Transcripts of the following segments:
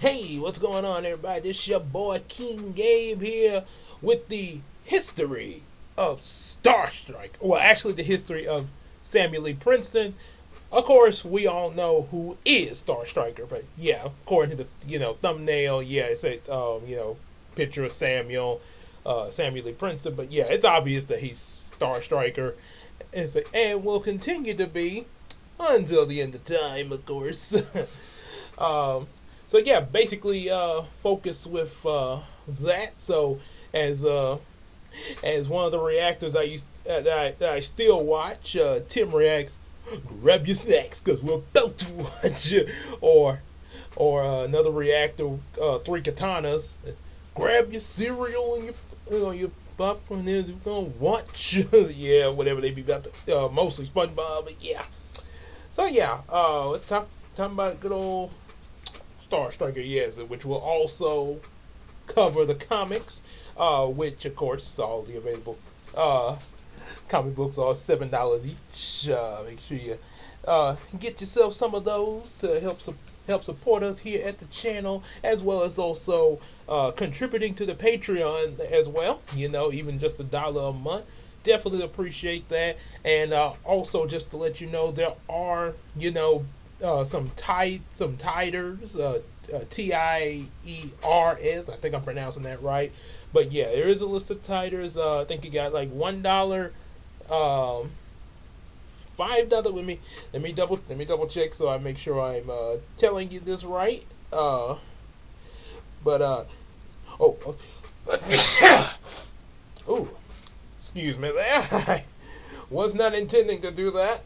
Hey, what's going on, everybody? This your boy King Gabe here with the history of Star Strike. Well, actually, the history of Samuel Lee Princeton. Of course, we all know who is Star Striker, but yeah, according to the thumbnail, yeah, it's a picture of Samuel Lee Princeton. But yeah, it's obvious that he's Star Striker, and will continue to be until the end of time, of course. um, so yeah, basically focus with that. So as uh, as one of the reactors that I still watch, Tim reacts. Grab your snacks because we're about to watch, or another reactor, three katanas. Grab your cereal and your popcorn. Then we're gonna watch, yeah, whatever they be about to, mostly SpongeBob, but yeah. So yeah, let's talking about good old Star Striker, yes, which will also cover the comics, which of course is all the available comic books are $7 each. Make sure you get yourself some of those to help support us here at the channel, as well as also contributing to the Patreon as well. Even just $1 a month. Definitely appreciate that. And also, just to let you know, there are some titers, TIERS. I think I'm pronouncing that right. But yeah, there is a list of titers. I think you got like $1, $5. Let me double check so I make sure I'm telling you this right. But oh, oh, excuse me there. I was not intending to do that.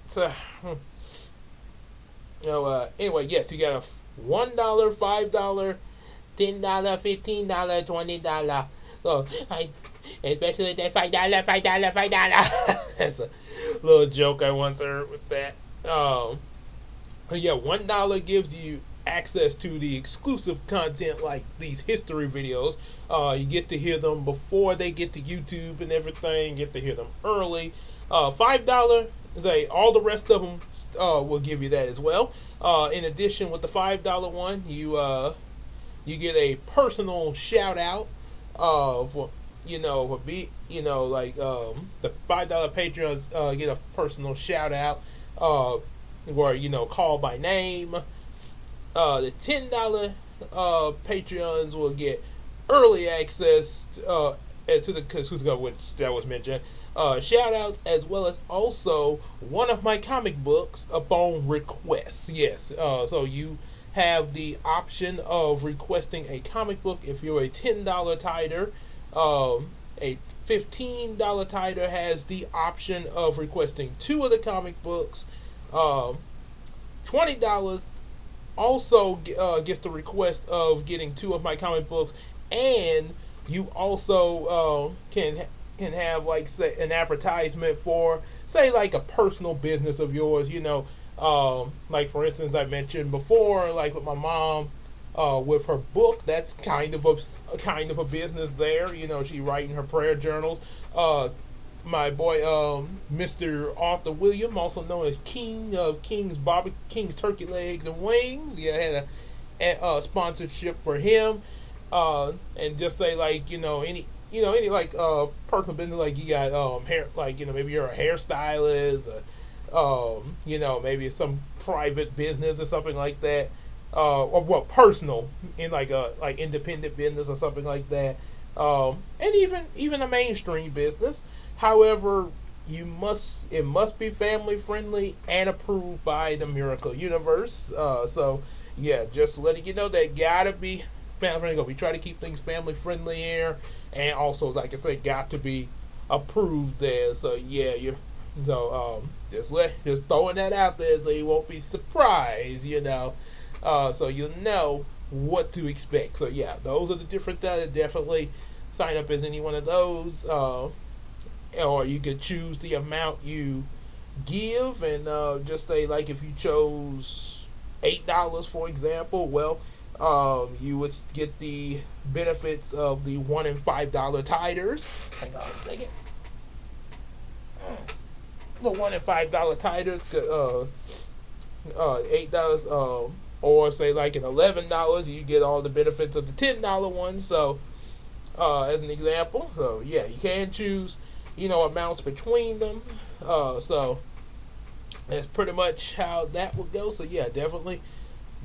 Anyway, yes, you got a $1, $5, $10, $15, $20. So especially that $5, $5. That's a little joke I once heard with that. Yeah, $1 gives you access to the exclusive content like these history videos. You get to hear them before they get to YouTube and everything. You get to hear them early. $5, all the rest of them will give you that as well. In addition, with the $5 one, you get a personal shout out of the $5 Patreons get a personal shout out, where call by name. The $10 Patreons will get early access to the which that was mentioned. Shout outs, as well as also one of my comic books upon request. Yes, so you have the option of requesting a comic book if you're a $10 titer. A $15 titer has the option of requesting two of the comic books. $20 also gets the request of getting two of my comic books, and you also can have, like, say, an advertisement for, say, like a personal business of yours. Like, for instance, I mentioned before, like with my mom, with her book, that's kind of a business there. She writing her prayer journals. My boy, Mr. Arthur William, also known as King of King's Turkey Legs and Wings. Yeah, had a sponsorship for him. And just say, like, any like personal business, like you got hair, like, maybe you're a hairstylist, maybe some private business or something like that, or what, personal, in like a independent business or something like that, and even a mainstream business. However, it must be family friendly and approved by the Miracle Universe. So yeah, just letting you know that gotta be family friendly. We try to keep things family friendly here, and also, like I said, got to be approved there. So yeah, just throwing that out there so you won't be surprised. So you'll know what to expect. So yeah, those are the different things. Definitely sign up as any one of those, or you could choose the amount you give, and just say, like, if you chose $8, for example, well, you would get the benefits of the $1 and $5 titers. Hang on a second. The $1 and $5 titers, $8, or say like an $11, you get all the benefits of the $10 one. So as an example, so yeah, you can choose amounts between them. So that's pretty much how that would go. So yeah, definitely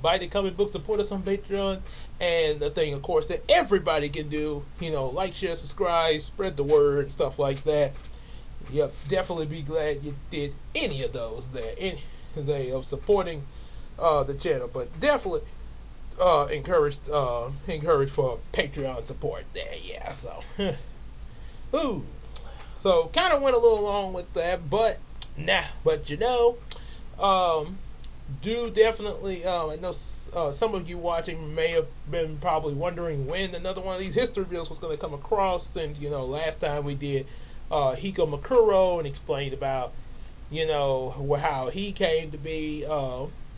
buy the comic book, support us on Patreon, and the thing, of course, that everybody can do, like, share, subscribe, spread the word, and stuff like that. Yep, definitely be glad you did any of those there, any they of supporting the channel, but definitely encouraged for Patreon support there. Yeah, so ooh, so kind of went a little long with that, but um, do definitely. I know some of you watching may have been probably wondering when another one of these history videos was going to come across, since last time we did Hiko Makuro and explained about how he came to be.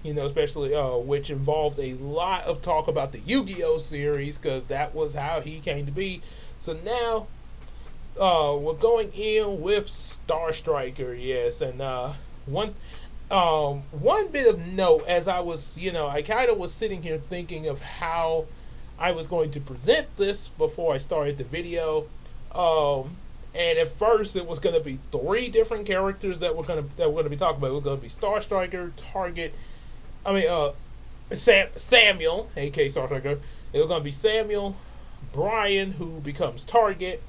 Especially which involved a lot of talk about the Yu-Gi-Oh series, because that was how he came to be. So now we're going in with Star Striker, yes, and one bit of note, as I was, I kind of was sitting here thinking of how I was going to present this before I started the video. And at first, it was going to be 3 different characters that we're going to be talking about. We're going to be Star Striker, Target. Samuel, aka Star Striker. It was going to be Samuel, Brian, who becomes Target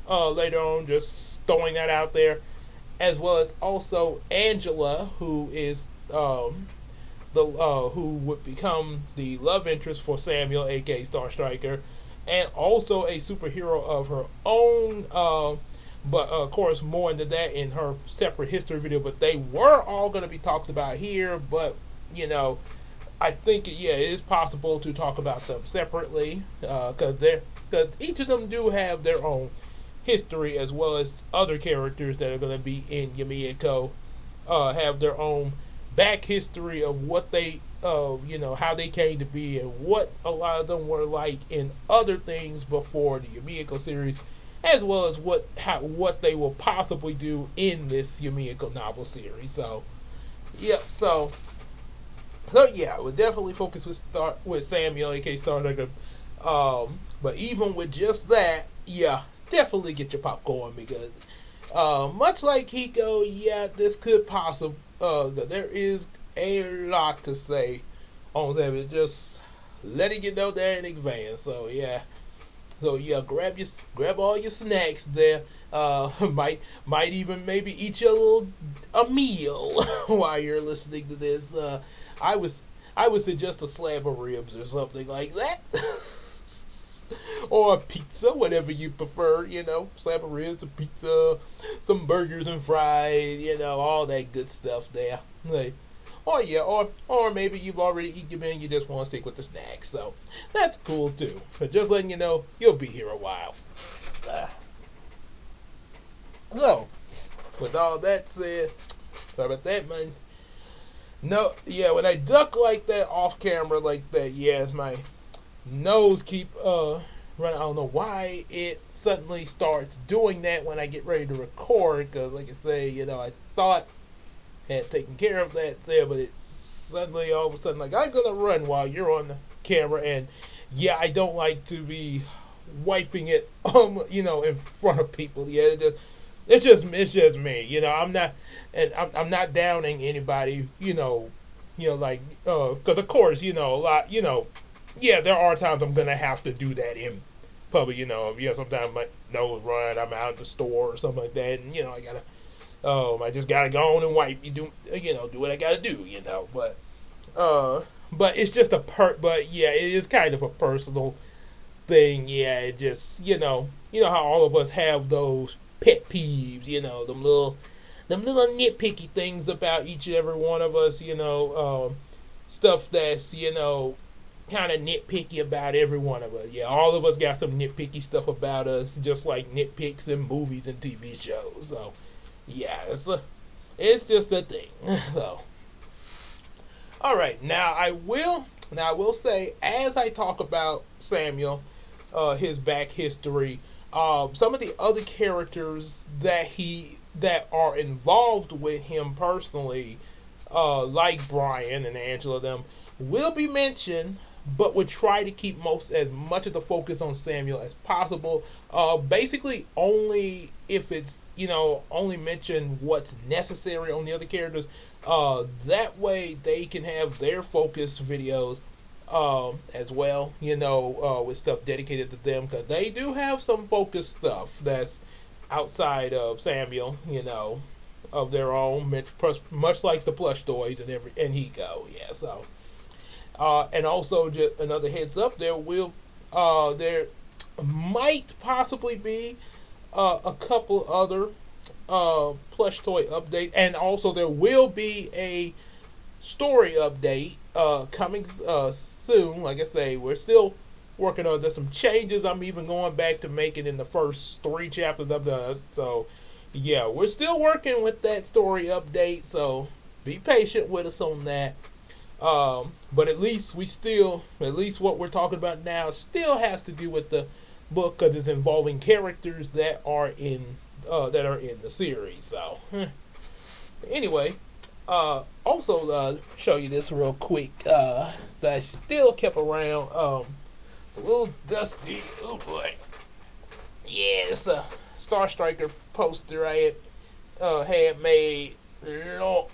later on. Just throwing that out there, as well as also Angela, who is who would become the love interest for Samuel, aka Star Striker, and also a superhero of her own. But of course, more into that in her separate history video. But they were all going to be talked about here. But I think it is possible to talk about them separately, because each of them do have their own history, as well as other characters that are going to be in Yumeko have their own back history of what they how they came to be, and what a lot of them were like in other things before the Yumeko series, as well as what they will possibly do in this Yumeko novel series. So yep, so yeah, we'll definitely focus with Samuel, aka Star Striker. But even with just that, yeah, definitely get your popcorn, because much like Hiko, yeah, this could possibly there is a lot to say on Samuel. Just letting you know there in advance. So yeah, grab all your snacks there. Might even maybe eat your a meal while you're listening to this. I would suggest a slab of ribs or something like that. Or a pizza, whatever you prefer, slab of ribs, a pizza, some burgers and fries, all that good stuff there. Like, or maybe you've already eaten your meal and you just want to stick with the snacks. So that's cool too. But just letting you know, you'll be here a while. So, with all that said, sorry about that, man. No, yeah, when I duck like that off camera like that, yes, my nose keep running. I don't know why it suddenly starts doing that when I get ready to record, because like I say, I thought I had taken care of that there, but it suddenly all of a sudden, like, I'm gonna run while you're on the camera. And yeah, I don't like to be wiping it in front of people. Yeah, it's just me. I'm not downing anybody, like, because of course, a lot, yeah, there are times I'm gonna have to do that in public, sometimes my nose run, I'm out at the store or something like that, and I just gotta go on and wipe. Do what I gotta do, but it's just but yeah, it is kind of a personal thing. Yeah, it just, how all of us have those pet peeves, them little nitpicky things about each and every one of us, stuff that's, kind of nitpicky about every one of us. Yeah, all of us got some nitpicky stuff about us, just like nitpicks in movies and TV shows. So, yeah, it's just a thing. So, all right, now I will say, as I talk about Samuel, his back history, some of the other characters that are involved with him personally, like Brian and Angela, them, will be mentioned, but would try to keep as much of the focus on Samuel as possible. Basically, only if it's only mention what's necessary on the other characters. That way they can have their focus videos as well. With stuff dedicated to them, because they do have some focus stuff that's outside of Samuel. Of their own, much like the plush toys and Hiko. Yeah, so. And also, just another heads up, there might possibly be a couple other plush toy updates, and also there will be a story update coming soon. Like I say, we're still working on. There's some changes I'm even going back to making in the first 3 chapters of the. So, yeah, we're still working with that story update. So be patient with us on that. But at least what we're talking about now still has to do with the book, because it's involving characters that are in the series. So anyway, also show you this real quick that I still kept around. It's a little dusty. Oh boy, yeah, it's a Star Striker poster I had made. Well,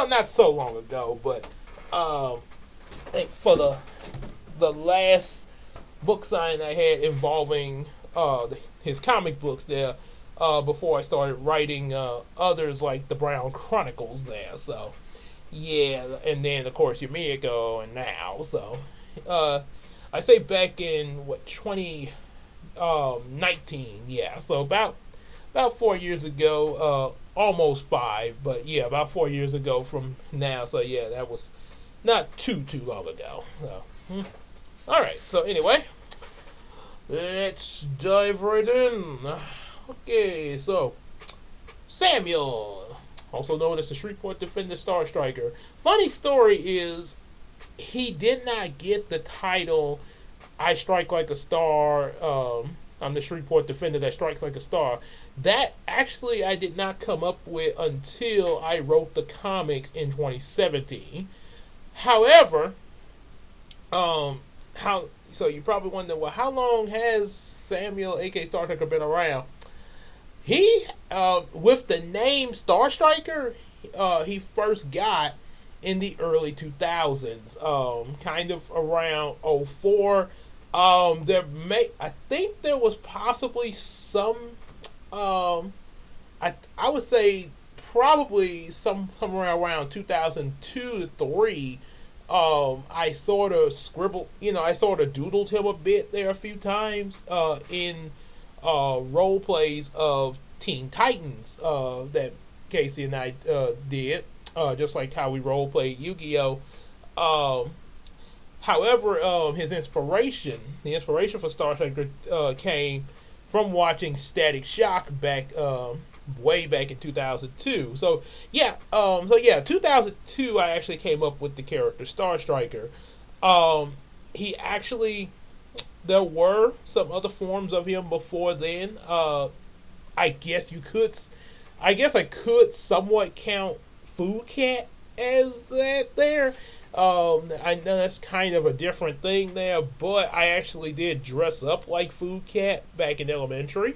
not so long ago, but. I think for the last book sign I had involving his comic books there, before I started writing others like the Brown Chronicles there. So yeah, and then of course Yumeko and now. So I say back in 2019, yeah. So about 4 years ago, almost 5, but yeah, about 4 years ago from now. So yeah, that was not too long ago. So, all right. So anyway, let's dive right in. Okay. So Samuel, also known as the Shreveport Defender Star Striker. Funny story is he did not get the title "I Strike Like a Star." I'm the Shreveport Defender that strikes like a star. That actually I did not come up with until I wrote the comics in 2017. However, so you probably wonder, well, how long has Samuel, aka Star Striker, been around? He, with the name Star Striker, he first got in the early 2000s, kind of around '04. I think there was possibly some, I would say probably somewhere around 2002 to 3. I sort of I sort of doodled him a bit there a few times in role plays of Teen Titans that Casey and I did, just like how we role played Yu-Gi-Oh. However, the inspiration for Star Striker came from watching Static Shock way back in 2002. So yeah, 2002 I actually came up with the character Star Striker. He actually, there were some other forms of him before then. I guess I could somewhat count Food Cat as that there. I know that's kind of a different thing there, but I actually did dress up like Food Cat back in elementary,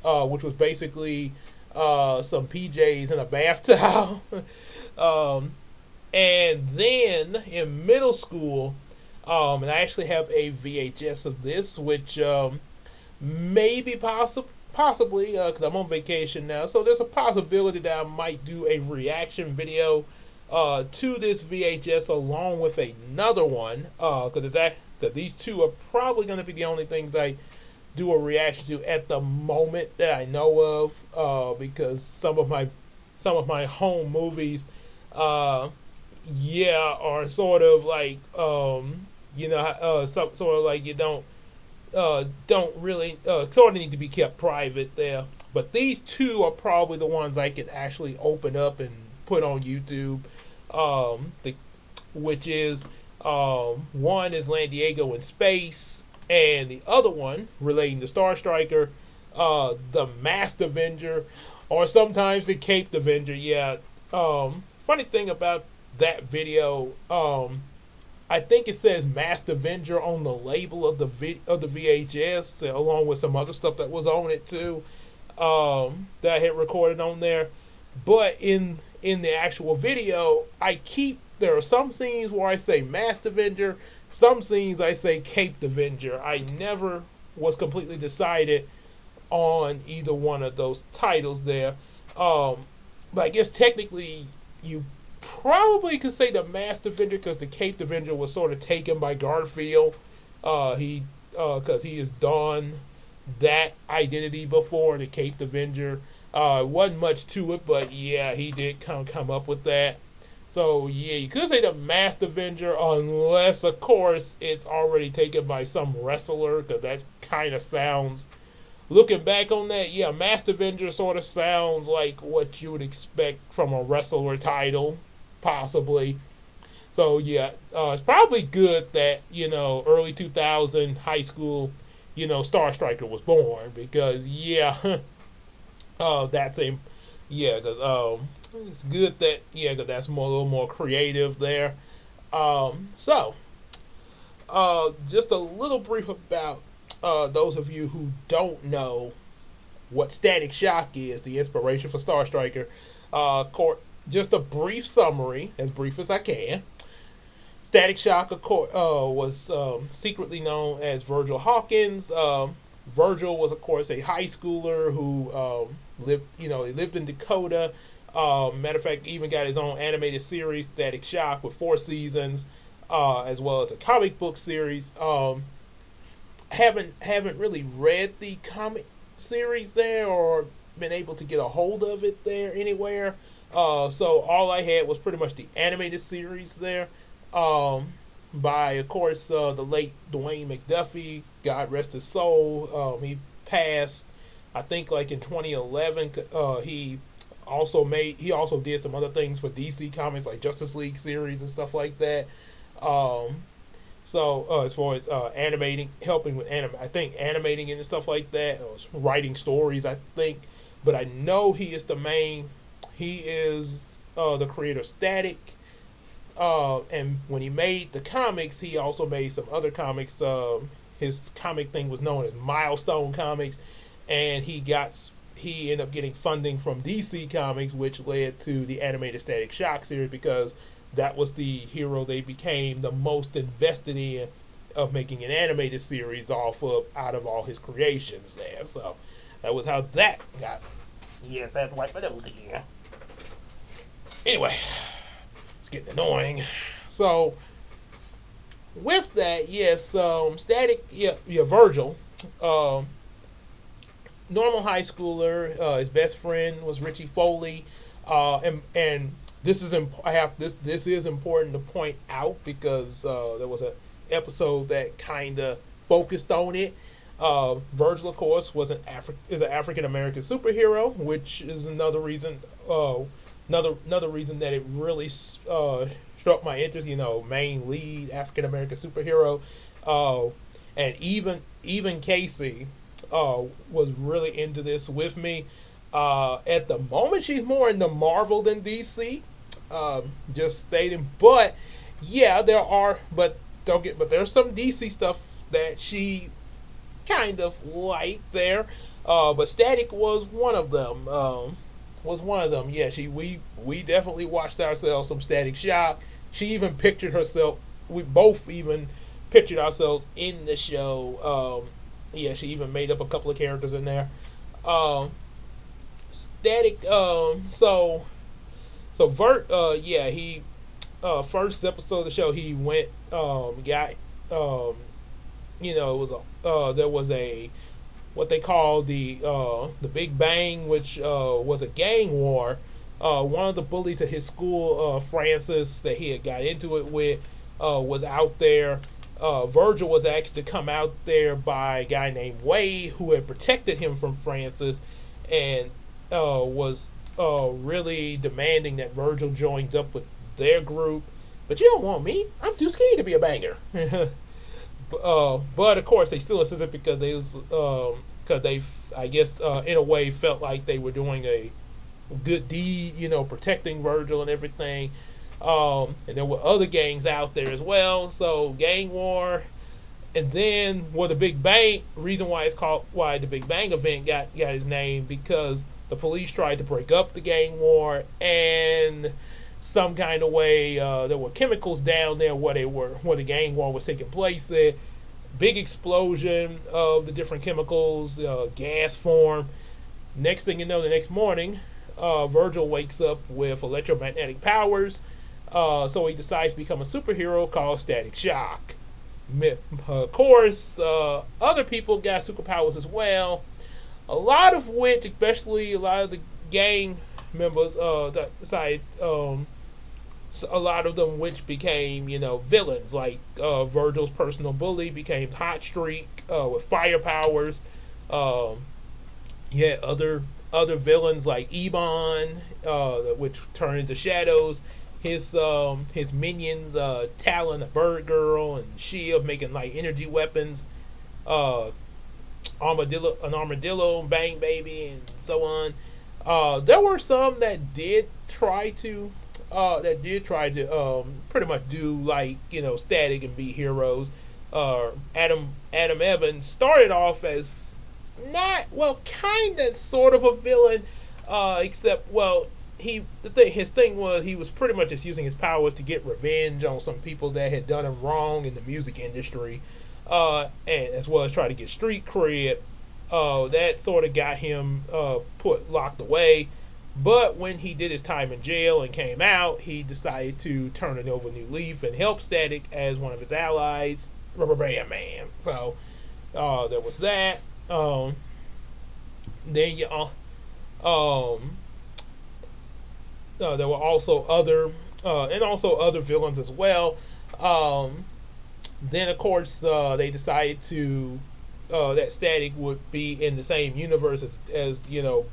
which was basically some PJs and a bath towel. And then in middle school, and I actually have a VHS of this, which maybe possibly, because I'm on vacation now, so there's a possibility that I might do a reaction video to this VHS along with another one, because these two are probably going to be the only things I do a reaction to at the moment that I know of, because some of my home movies, are sort of like sort of like you don't really sort of need to be kept private there. But these two are probably the ones I could actually open up and put on YouTube. Which is one is San Diego in space, and the other one relating to Star Striker, the Masked Avenger, or sometimes the Caped Avenger. Yeah. Funny thing about that video, I think it says Master Avenger on the label of the VHS, along with some other stuff that was on it too, that I had recorded on there. But in the actual video, there are some scenes where I say Master Avenger, some scenes I say Caped Avenger. I never was completely decided on either one of those titles there. But I guess technically you probably could say the Master Avenger because the Caped Avenger was sort of taken by Garfield. He because he has done that identity before, the Caped Avenger. Wasn't much to it, but yeah, he did come up with that. So yeah, you could say the Master Avenger, unless of course it's already taken by some wrestler, because that kind of sounds. Looking back on that, yeah, Master Avenger sort of sounds like what you would expect from a wrestler title, possibly. So yeah, it's probably good that early 2000 high school, Star Striker was born because yeah, that's a yeah, cause it's good that cause that's a little more creative there. So just a little brief about those of you who don't know what Static Shock is, the inspiration for Star Striker. Just a brief summary, as brief as I can. Static Shock was secretly known as Virgil Hawkins. Virgil was, of course, a high schooler who he lived in Dakota. Matter of fact, even got his own animated series, Static Shock, with 4 seasons, as well as a comic book series. Haven't really read the comic series there or been able to get a hold of it there anywhere. So all I had was pretty much the animated series there. By of course the late Dwayne McDuffie, God rest his soul. He passed, I think, like in 2011. He also did some other things for DC Comics, like Justice League series and stuff like that. So as far as helping with I think animating and stuff like that, writing stories, I think. But I know he is he is the creator of Static. And when he made the comics, he also made some other comics. His comic thing was known as Milestone Comics, and he ended up getting funding from DC Comics, which led to the animated Static Shock series, because that was the hero they became the most invested in of making an animated series out of all his creations there. So that was how that got. Yeah, that's right, but that was again. Anyway, it's getting annoying. So with that, yes, Static, Virgil, normal high schooler. His best friend was Richie Foley, and this is this is important to point out because there was an episode that kind of focused on it. Virgil, of course, is an African American superhero, which is another reason that it really struck my interest. Main lead African American superhero, and even Casey was really into this with me. At the moment, she's more into Marvel than DC. Just stating, but yeah, there's some DC stuff that she kind of liked there. But Static was one of them. Yeah, we definitely watched ourselves some Static Shock. She even pictured herself. We both even pictured ourselves in the show. Yeah, she even made up a couple of characters in there. Static. He first episode of the show, he went got it was there was a what they call the Big Bang, which was a gang war. One of the bullies at his school, Francis, that he had got into it with, was out there. Virgil was asked to come out there by a guy named Wade, who had protected him from Francis, and was really demanding that Virgil joins up with their group. But you don't want me. I'm too scared to be a banger. But of course they still insisted because they I guess in a way felt like they were doing a good deed, protecting Virgil and everything. And there were other gangs out there as well. So gang war, and then the Big Bang reason why it's called why the Big Bang event got his name because the police tried to break up the gang war and some kind of way there were chemicals down there where the gang war was taking place. Big explosion of the different chemicals, gas form. Next thing you know, the next morning, Virgil wakes up with electromagnetic powers. So he decides to become a superhero called Static Shock. Of course, other people got superpowers as well. A lot of which, especially a lot of the gang members, decided. A lot of them which became, villains. Like Virgil's personal bully became Hot Streak with fire powers. Um, yeah, other villains like Ebon, which turned into shadows. His minions, Talon, a bird girl, and Shield making like energy weapons. Uh, an armadillo, Bang Baby, and so on. There were some that did try to pretty much do like Static and be heroes. Adam Evans started off as not well, kind of sort of a villain, except his thing was he was pretty much just using his powers to get revenge on some people that had done him wrong in the music industry, and as well as try to get street cred. That sort of got him locked away. But when he did his time in jail and came out, he decided to turn it over a new leaf and help Static as one of his allies, Rubber Band Man. So there was that. Then you there were also other villains as well. Then of course they decided to that Static would be in the same universe as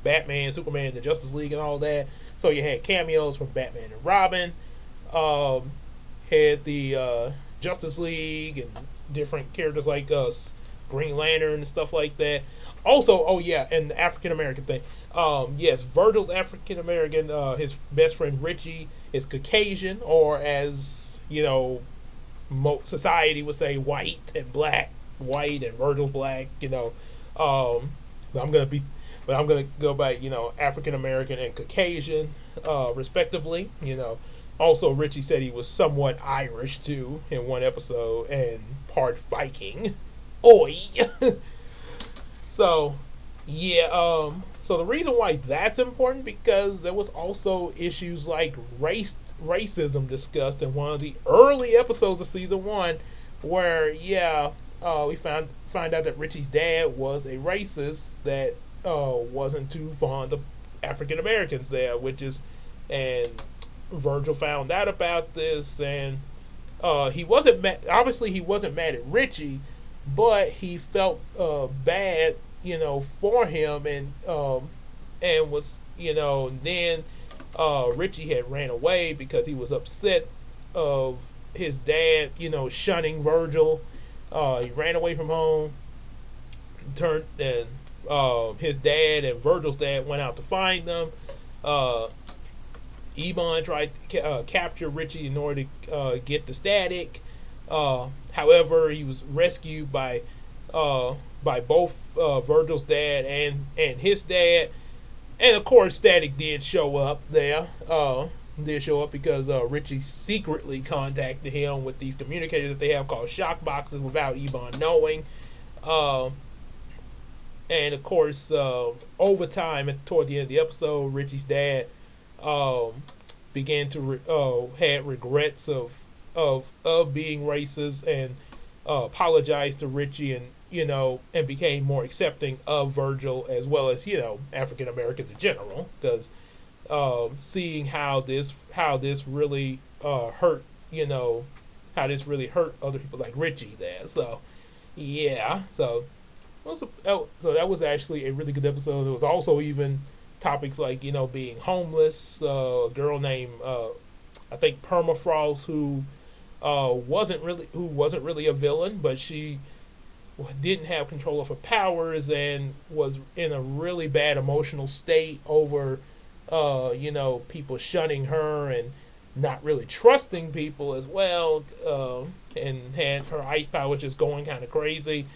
Batman, Superman, the Justice League, and all that. So you had cameos from Batman and Robin, had the Justice League and different characters like Green Lantern and stuff like that. Also, oh yeah, and the African American thing. Yes, Virgil's African American. His best friend Richie is Caucasian, or as society would say, white and black. White and Virgil's black. But I'm gonna go by African American and Caucasian, respectively. Also Richie said he was somewhat Irish too in one episode and part Viking. Oi. So yeah, so the reason why that's important because there was also issues like racism discussed in one of the early episodes of season one, where we find out that Richie's dad was a racist that wasn't too fond of African Americans there, and Virgil found out about this, and he wasn't obviously he wasn't mad at Richie, but he felt bad, for him, and was, then Richie had ran away because he was upset of his dad, shunning Virgil. He ran away from home, his dad and Virgil's dad went out to find them. Ebon tried to capture Richie in order to get the Static. However, he was rescued by both Virgil's dad and his dad. And of course, Static did show up there. Because Richie secretly contacted him with these communicators that they have called shock boxes without Ebon knowing. And of course, over time, toward the end of the episode, Richie's dad began to had regrets of being racist and apologized to Richie and became more accepting of Virgil as well as African Americans in general, because seeing how this really hurt how this really hurt other people like Richie there. So yeah, so that was actually a really good episode. There was also even topics like being homeless. A girl named I think Permafrost who wasn't really a villain, but she didn't have control of her powers and was in a really bad emotional state over people shunning her and not really trusting people as well, and had her ice powers just going kind of crazy.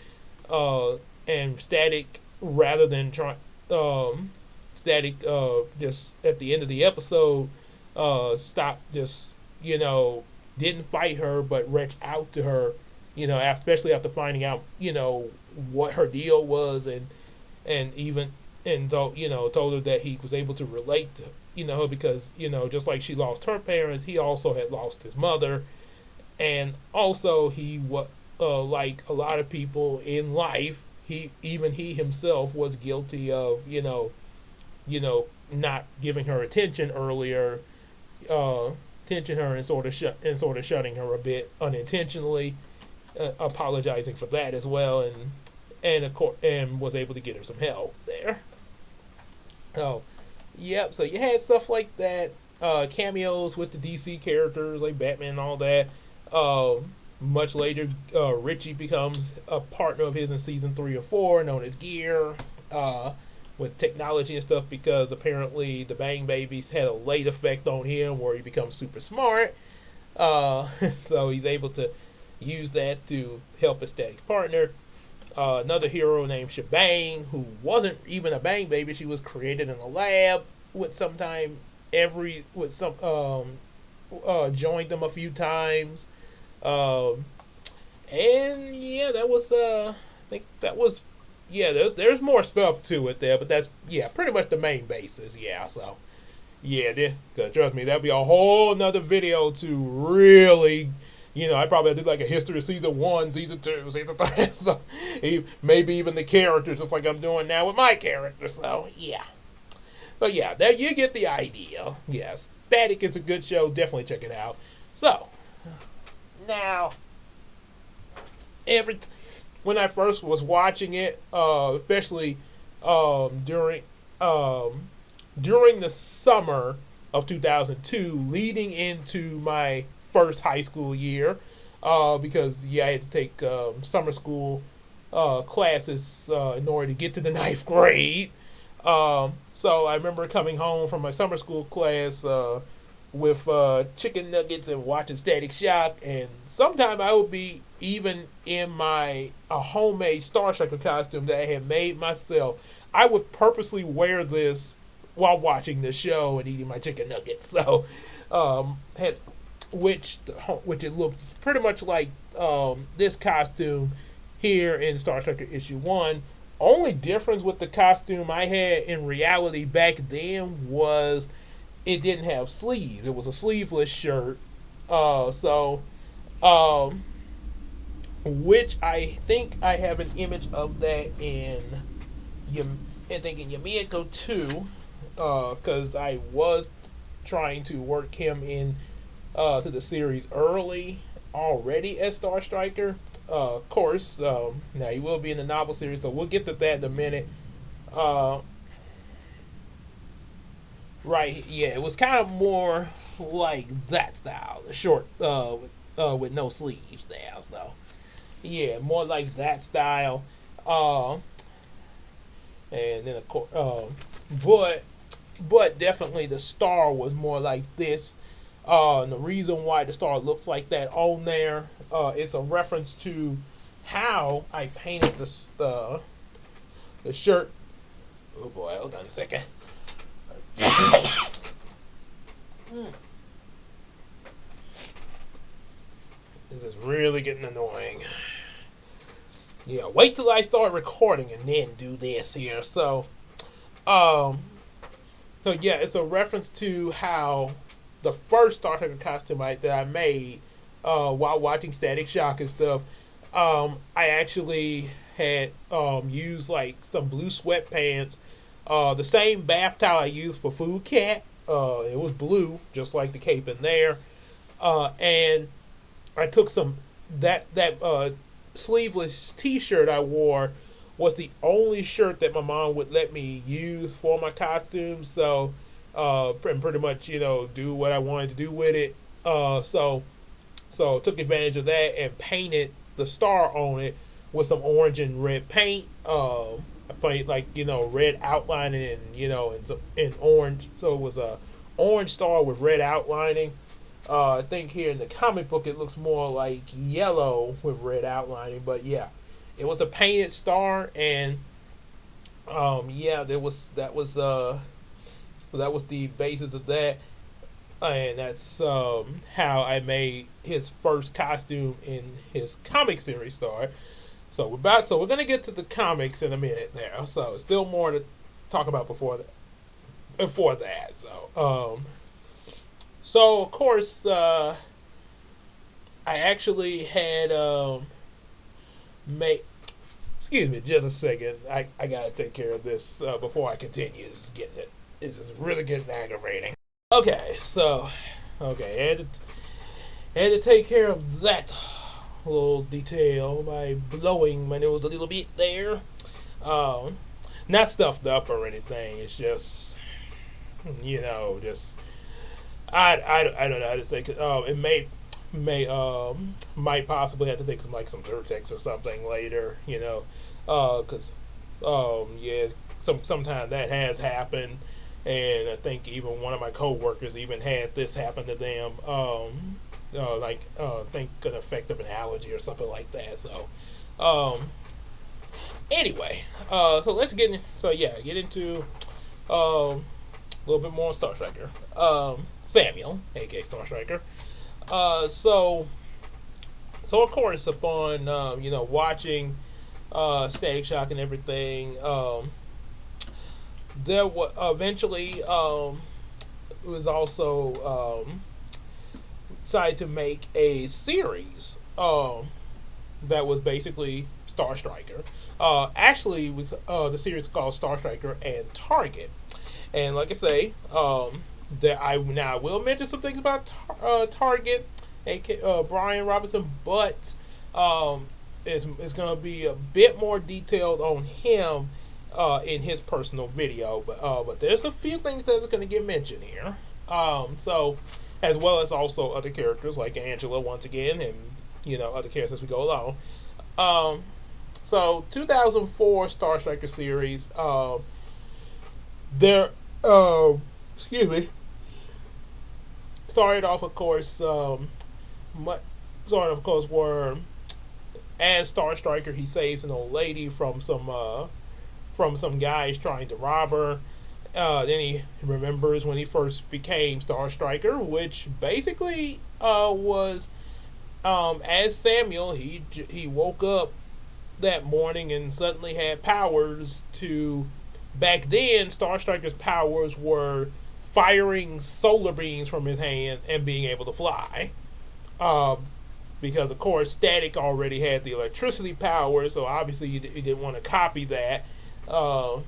And Static, rather than trying, Static, just at the end of the episode, stopped just, didn't fight her, but reached out to her, especially after finding out, what her deal was, and even and told her that he was able to relate to her because just like she lost her parents, he also had lost his mother, and also he was like a lot of people in life, he himself was guilty of not giving her attention earlier, attention her and sort of shutting her a bit unintentionally, apologizing for that as well, and of course, and was able to get her some help there. Oh, yep. So you had stuff like that, cameos with the DC characters like Batman and all that. Much later, Richie becomes a partner of his in season 3 or 4, known as Gear, with technology and stuff, because apparently the Bang Babies had a late effect on him where he becomes super smart. Uh, so he's able to use that to help his Static partner. Another hero named Shebang, who wasn't even a Bang Baby. She was created in a lab with joined them a few times. Um, and yeah, that was I think that was yeah. There's more stuff to it there, but that's pretty much the main basis. Yeah, so yeah, trust me, that'd be a whole nother video to really. I probably do like a history of season 1, season 2, season 3, so maybe even the characters, just like I'm doing now with my characters. So yeah, but yeah, there you get the idea. Yes, Static is a good show. Definitely check it out. So now, every when I first was watching it, especially during during the summer of 2002, leading into my first high school year, because I had to take summer school classes in order to get to the ninth grade. So I remember coming home from my summer school class with chicken nuggets and watching Static Shock, and sometime I would be even in my a homemade Star Striker costume that I had made myself. I would purposely wear this while watching the show and eating my chicken nuggets. So, had which it looked pretty much like this costume here in Star Striker issue 1. Only difference with the costume I had in reality back then was it didn't have sleeves. It was a sleeveless shirt. So, which I think I have an image of that in Yumeko too, because I was trying to work him in to the series early already as Star Striker. Of course, now he will be in the novel series, so we'll get to that in a minute. Uh, right, yeah, it was kind of more like that style, the short, with no sleeves there. So yeah, more like that style. Uh, and then of course, but definitely the star was more like this. And the reason why the star looks like that on there is a reference to how I painted the shirt. Oh boy, hold on a second. This is really getting annoying. Yeah, wait till I start recording and then do this here. Um, so yeah, it's a reference to how the first Star Trek costume that I made while watching Static Shock and stuff. I actually had used like some blue sweatpants, the same bath towel I used for Food Cat. It was blue, just like the cape in there, and I took some that sleeveless T-shirt I wore was the only shirt that my mom would let me use for my costume. So, and pretty much do what I wanted to do with it. So took advantage of that and painted the star on it with some orange and red paint. I painted like red outlining and and orange. So it was a orange star with red outlining. I think here in the comic book it looks more like yellow with red outlining, but yeah, it was a painted star, and yeah, there was that was the basis of that, and that's how I made his first costume in his comic series star. So we're gonna get to the comics in a minute there. So still more to talk about before that. So of course I actually had made. Excuse me, just a second. I gotta take care of this before I continue. This is really getting aggravating. Okay, so okay, had to take care of that little detail by blowing my nose a little bit there. Um, Not stuffed up or anything. It's just just I don't know how to say. It might possibly have to take some Zyrtex or something later. Because yeah, sometimes that has happened, and I think even one of my coworkers even had this happen to them. I think an effect of an allergy or something like that. So, anyway, so let's get into a little bit more on Star Striker. Samuel, aka Star Striker. So of course, upon watching Static Shock and everything, there was eventually it was also decided to make a series that was basically Star Striker. Actually, the series is called Star Striker and Target. And like I say, that I will mention some things about Target, aka Brian Robinson, but it's going to be a bit more detailed on him in his personal video. But there's a few things that's going to get mentioned here. So as well as also other characters like Angela once again, and other characters as we go along. So 2004 Star Striker series. There, excuse me. Started off, of course, where as Star Striker he saves an old lady from some guys trying to rob her. Then he remembers when he first became Star Striker, which basically was as Samuel. He woke up that morning and suddenly had powers to. Back then, Star Striker's powers were firing solar beams from his hand and being able to fly. Because of course, Static already had the electricity power, so obviously he didn't want to copy that. But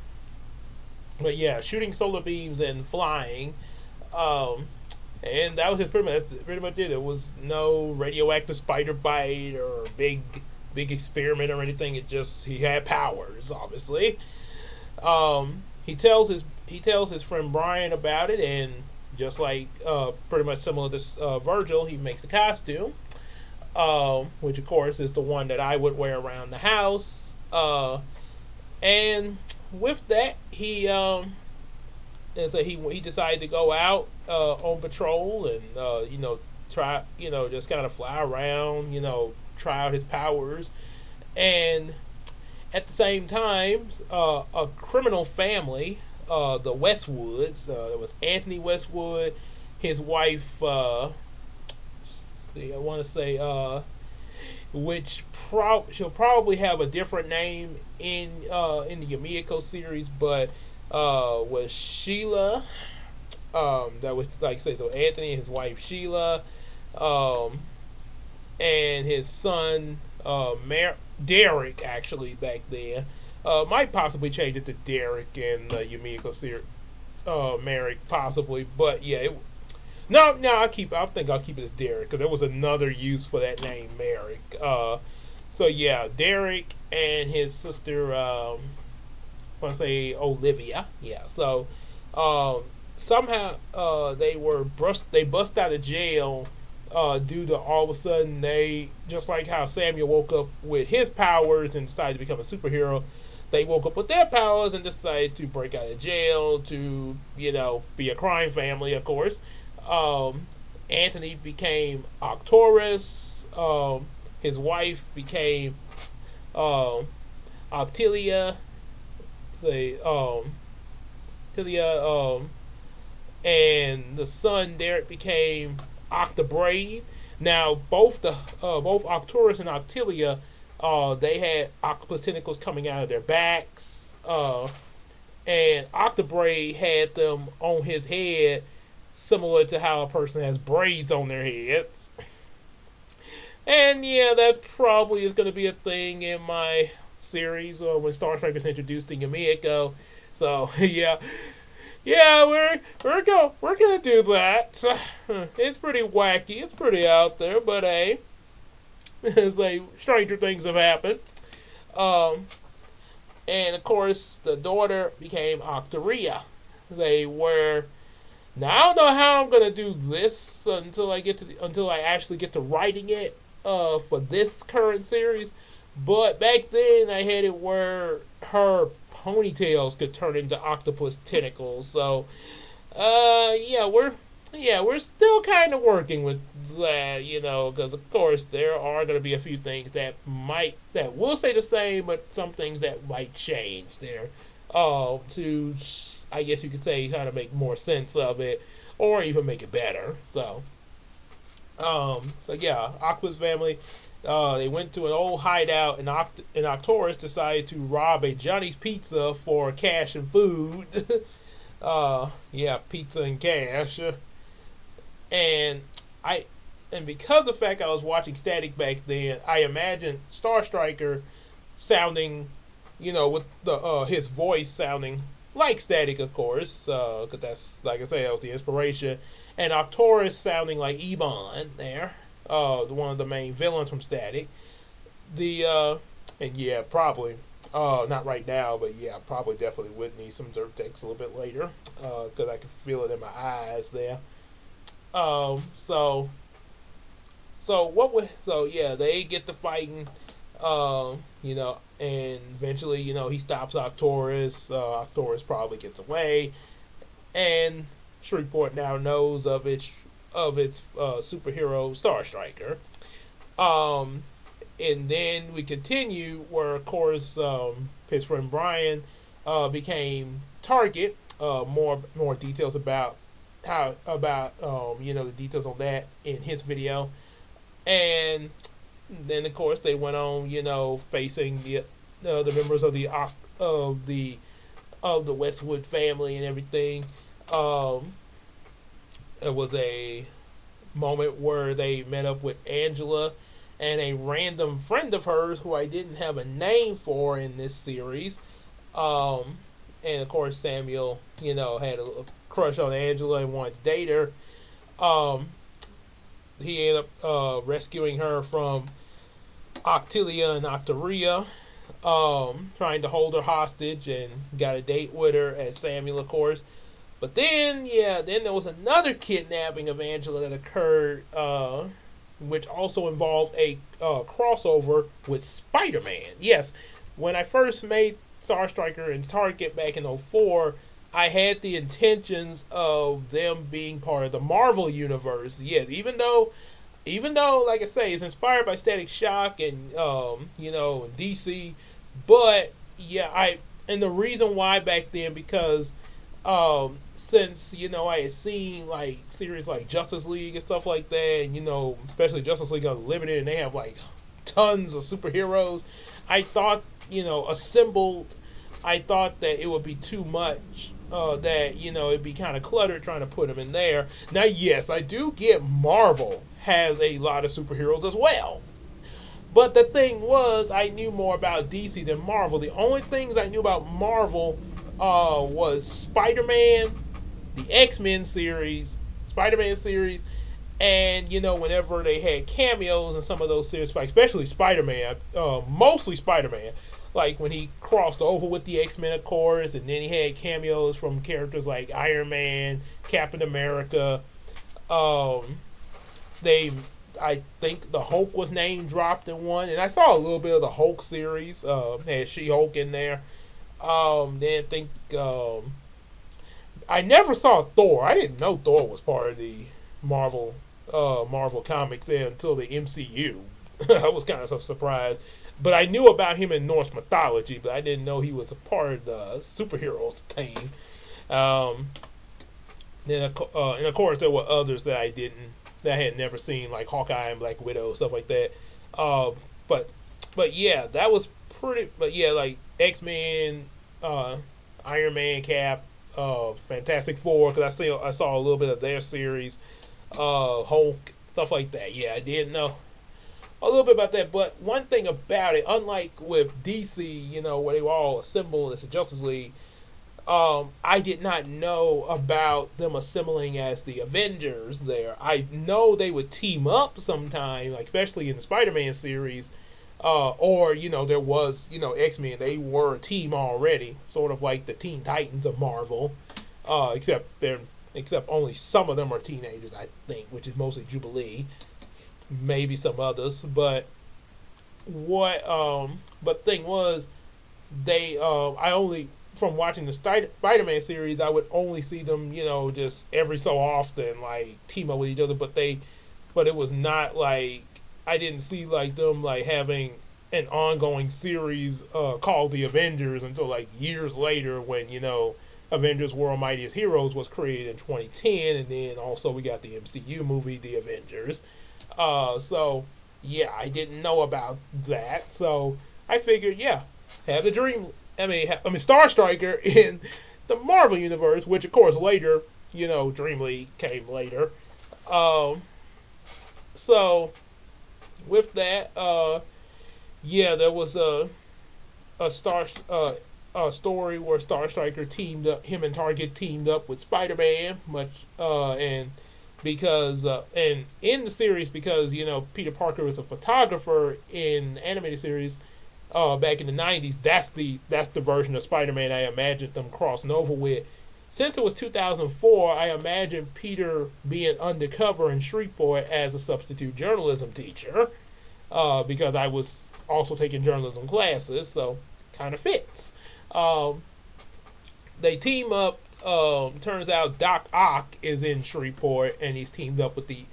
yeah, shooting solar beams and flying, and that was pretty much it. There was no radioactive spider bite or big experiment or anything. He had powers, obviously. He tells his friend Brian about it, and just like pretty much similar to Virgil, he makes a costume, which of course is the one that I would wear around the house. And with that, he decided to go out on patrol and try just kind of fly around, try out his powers, and at the same time, a criminal family, the Westwoods, it was Anthony Westwood, his wife. I want to say, she'll probably have a different name in the Yumeko series, but was Sheila. That was like I say, so Anthony and his wife Sheila, and his son Derek, actually back then. Might possibly change it to Derek in the Yumeko series. Merrick possibly, but yeah. No, I think I'll keep it as Derek because there was another use for that name, Merrick. So yeah, Derek and his sister, I want to say Olivia. Yeah. So somehow they bust out of jail due to all of a sudden just like how Samuel woke up with his powers and decided to become a superhero. They woke up with their powers and decided to break out of jail to be a crime family, of course. Anthony became Arcturus. His wife became um, Octilia. Say Octilia. And the son Derek became Octobraid. Now both Arcturus and Octilia, they had octopus tentacles coming out of their backs. And Octobraid had them on his head, similar to how a person has braids on their heads. And yeah, that probably is going to be a thing in my series when Star Trek is introduced to Yumeko. So yeah, yeah, we're gonna do that. It's pretty wacky. It's pretty out there, but hey, it's like stranger things have happened. Um, and of course, the daughter became Octaria. They were. Now I don't know how I'm gonna do this until I actually get to writing it for this current series. But back then I had it where her ponytails could turn into octopus tentacles. So we're still kind of working with that, because of course there are going to be a few things that will stay the same, but some things that might change there, to I guess you could say kind of make more sense of it, or even make it better. So yeah, Octopus family. They went to an old hideout, and Arcturus decided to rob a Johnny's Pizza for cash and food. Yeah, pizza and cash. And I, and because of the fact I was watching Static back then, I imagined Star Striker sounding, with the his voice sounding like Static, of course, because that's, like I say, that was the inspiration, and Arcturus sounding like Ebon there, one of the main villains from Static. And yeah, probably, not right now, but yeah, probably definitely would need some dirt text a little bit later, because I can feel it in my eyes there. Um, so so yeah, they get to fighting, and eventually, he stops Arcturus. Arcturus probably gets away, and Shreveport now knows of its superhero Star Striker. Um, and then we continue where, of course, his friend Brian became Target. More details about the details on that in his video, and then of course they went on, facing the members of the of the Westwood family and everything. Um, it was a moment where they met up with Angela and a random friend of hers who I didn't have a name for in this series. Um, and of course Samuel, had a crush on Angela and wanted to date her. Um, he ended up rescuing her from Octilia and Octaria, trying to hold her hostage, and got a date with her as Samuel, of course. But then, yeah, then there was another kidnapping of Angela that occurred, which also involved a crossover with Spider-Man. Yes, when I first made Star Striker and Target back in '04, I had the intentions of them being part of the Marvel universe. Yes, even though, like I say, it's inspired by Static Shock and DC, but yeah, and the reason why back then, because since I had seen like series like Justice League and stuff like that, and especially Justice League Unlimited, and they have like tons of superheroes. I thought, assembled. I thought that it would be too much. That it'd be kind of cluttered trying to put them in there. Now, yes, I do get Marvel has a lot of superheroes as well. But the thing was, I knew more about DC than Marvel. The only things I knew about Marvel was Spider-Man, the Spider-Man series, and whenever they had cameos in some of those series, especially Spider-Man, mostly Spider-Man, like when he crossed over with the X-Men, of course, and then he had cameos from characters like Iron Man, Captain America. Um, they, I think the Hulk was name dropped in one, and I saw a little bit of the Hulk series. Had She-Hulk in there. Then I think I never saw Thor. I didn't know Thor was part of the Marvel Marvel Comics until the MCU. I was kind of surprised. But I knew about him in Norse mythology, but I didn't know he was a part of the superheroes team. Um, and of course, there were others that that I had never seen, like Hawkeye and Black Widow, stuff like that. Uh, but, but yeah, that was pretty. But yeah, like X-Men, uh, Iron Man, Cap, Fantastic Four, because I saw a little bit of their series, Hulk, stuff like that. Yeah, I didn't know a little bit about that. But one thing about it, unlike with DC, where they were all assembled as the Justice League, I did not know about them assembling as the Avengers there. I know they would team up sometime, like especially in the Spider-Man series, or there was X-Men. They were a team already, sort of like the Teen Titans of Marvel, except only some of them are teenagers, I think, which is mostly Jubilee, maybe some others. But but thing was, they I only from watching the Spider-Man series, I would only see them, just every so often, like team up with each other. But it was not like I didn't see like them like having an ongoing series called the Avengers until like years later when Avengers World Mightiest Heroes was created in 2010, and then also we got the MCU movie The Avengers. So yeah, I didn't know about that. So I figured, yeah, have a dream. Star Striker in the Marvel universe, which of course later, Dream League came later. Um, so with that, yeah, there was a star a story where Star Striker teamed up, him and Target teamed up with Spider-Man, and because and in the series, because Peter Parker was a photographer in the animated series back in the 90s. That's the version of Spider-Man I imagined them crossing over with. Since it was 2004, I imagined Peter being undercover in Shreveport as a substitute journalism teacher, because I was also taking journalism classes, so kind of fits. Um, they team up. Turns out Doc Ock is in Shreveport, and he's teamed up with the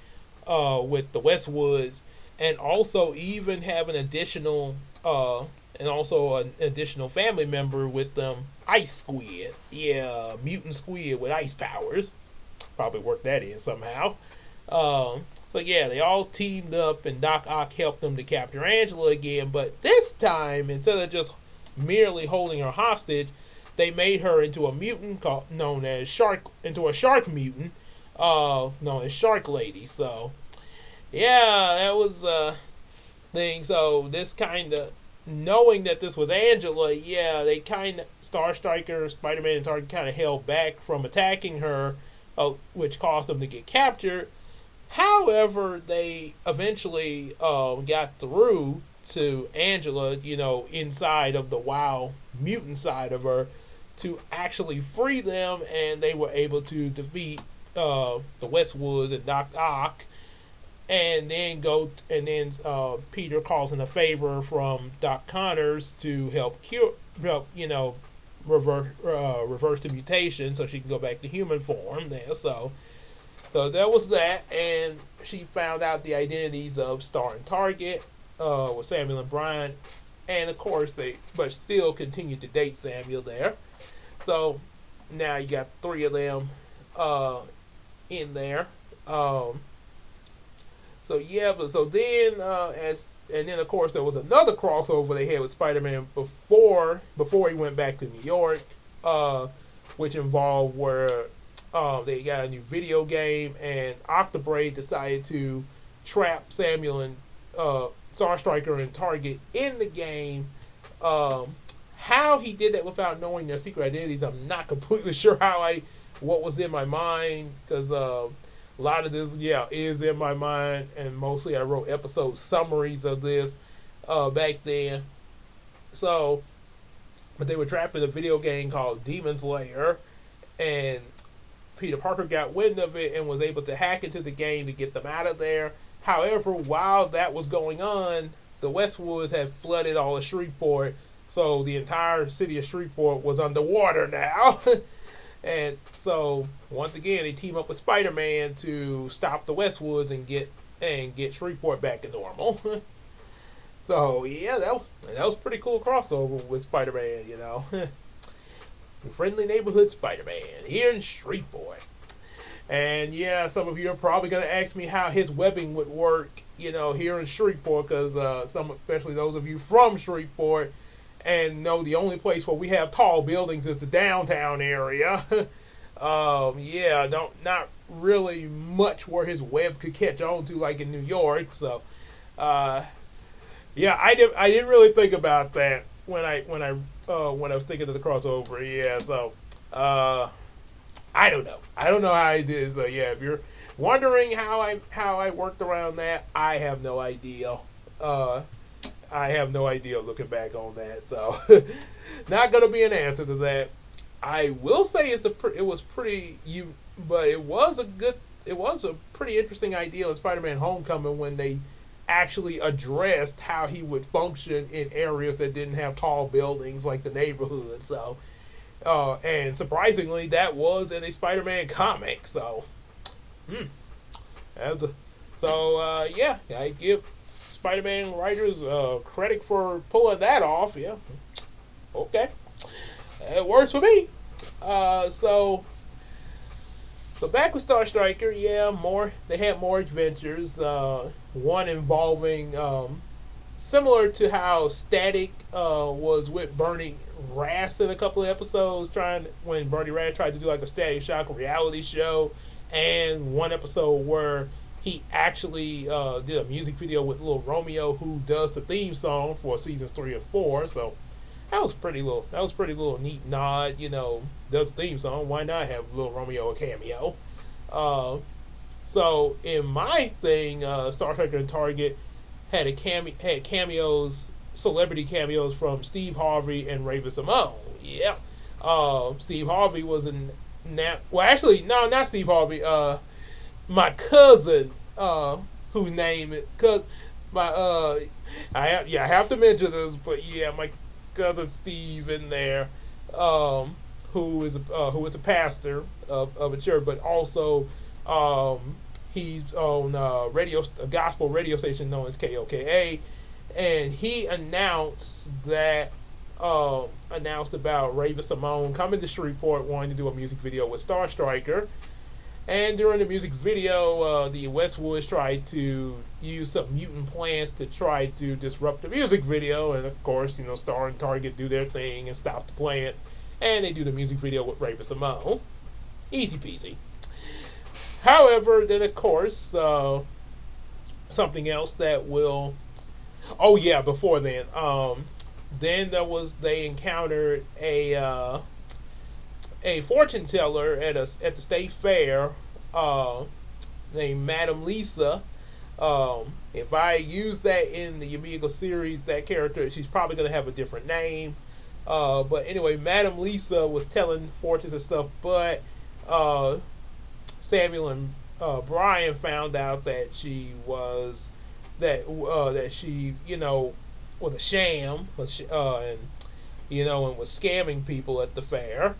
Westwoods, and also even have an additional family member with them, Ice Squid. Yeah, mutant squid with ice powers. Probably worked that in somehow. So yeah, they all teamed up, and Doc Ock helped them to capture Angela again. But this time, instead of just merely holding her hostage, they made her into a mutant known as into a shark mutant, known as Shark Lady. So yeah, that was thing. So this kind of knowing that this was Angela, yeah, they kind of Star Striker, Spider-Man, and Target kind of held back from attacking her, which caused them to get captured. However, they eventually got through to Angela, inside of the wild mutant side of her, to actually free them, and they were able to defeat the Westwoods and Doc Ock, and then Peter calls in a favor from Doc Connors to help reverse the mutation so she can go back to human form there. So that was that, and she found out the identities of Star and Target with Samuel and Brian, and of course but still continued to date Samuel there. So now you got three of them in there. So yeah, but so then and then of course there was another crossover they had with Spider-Man before he went back to New York, which involved where they got a new video game, and Octobraid decided to trap Samuel and Star Striker and Target in the game. How he did that without knowing their secret identities, I'm not completely sure what was in my mind, because a lot of this, is in my mind, and mostly I wrote episode summaries of this back then. So, but they were trapped in a video game called Demon's Lair, and Peter Parker got wind of it and was able to hack into the game to get them out of there. However, while that was going on, the Westwoods had flooded all of Shreveport, so the entire city of Shreveport was underwater now. And so once again, they team up with Spider-Man to stop the Westwoods and get Shreveport back to normal. So yeah, that was pretty cool crossover with Spider-Man. Friendly neighborhood Spider-Man here in Shreveport. And yeah, some of you are probably going to ask me how his webbing would work, here in Shreveport, because especially those of you from Shreveport, and know the only place where we have tall buildings is the downtown area. Yeah, not really much where his web could catch on to, like in New York. So, uh, yeah, I didn't really think about that when I was thinking of the crossover. Yeah, so uh, I don't know. I don't know how I did. So yeah, if you're wondering how I worked around that, I have no idea. Uh, I have no idea looking back on that. So not gonna be an answer to that. I will say it was pretty but it was a pretty interesting idea in Spider-Man: Homecoming when they actually addressed how he would function in areas that didn't have tall buildings like the neighborhood. So and surprisingly, that was in a Spider-Man comic. So, hmm, as a, so yeah, I give Spider-Man writers credit for pulling that off. Yeah, okay, it works for me. So back with Star Striker, yeah, more they had more adventures. One involving similar to how Static was with Bernie Rast in a couple of episodes, when Bernie Rast tried to do like a Static Shock reality show, and one episode where he actually did a music video with Lil Romeo, who does the theme song for seasons 3 and 4. So that was pretty little neat nod, does the theme song. Why not have Lil Romeo a cameo? Uh, so in my thing, Star Trek and Target had cameos, celebrity cameos from Steve Harvey and Raven Simone. Yeah, Steve Harvey was in that. Well, actually, no, not Steve Harvey. My cousin, whose name is cause my I have to mention this, but yeah, my cousin Steve in there, who is a pastor of a church, but also he's on a gospel radio station known as KOKA, and he announced about Raven Simone coming to Shreveport wanting to do a music video with Star Striker. And during the music video, the Westwoods tried to use some mutant plans to try to disrupt the music video. And of course, Star and Target do their thing and stop the plants. And they do the music video with Raven Simone. Easy peasy. However, then of course, something else that will. Oh yeah, before then, they encountered a fortune teller at the state fair, named Madam Lisa. If I use that in the Yumeko series, that character, she's probably going to have a different name. But anyway, Madam Lisa was telling fortunes and stuff, but Samuel and Brian found out that she was that she was a sham, and was scamming people at the fair,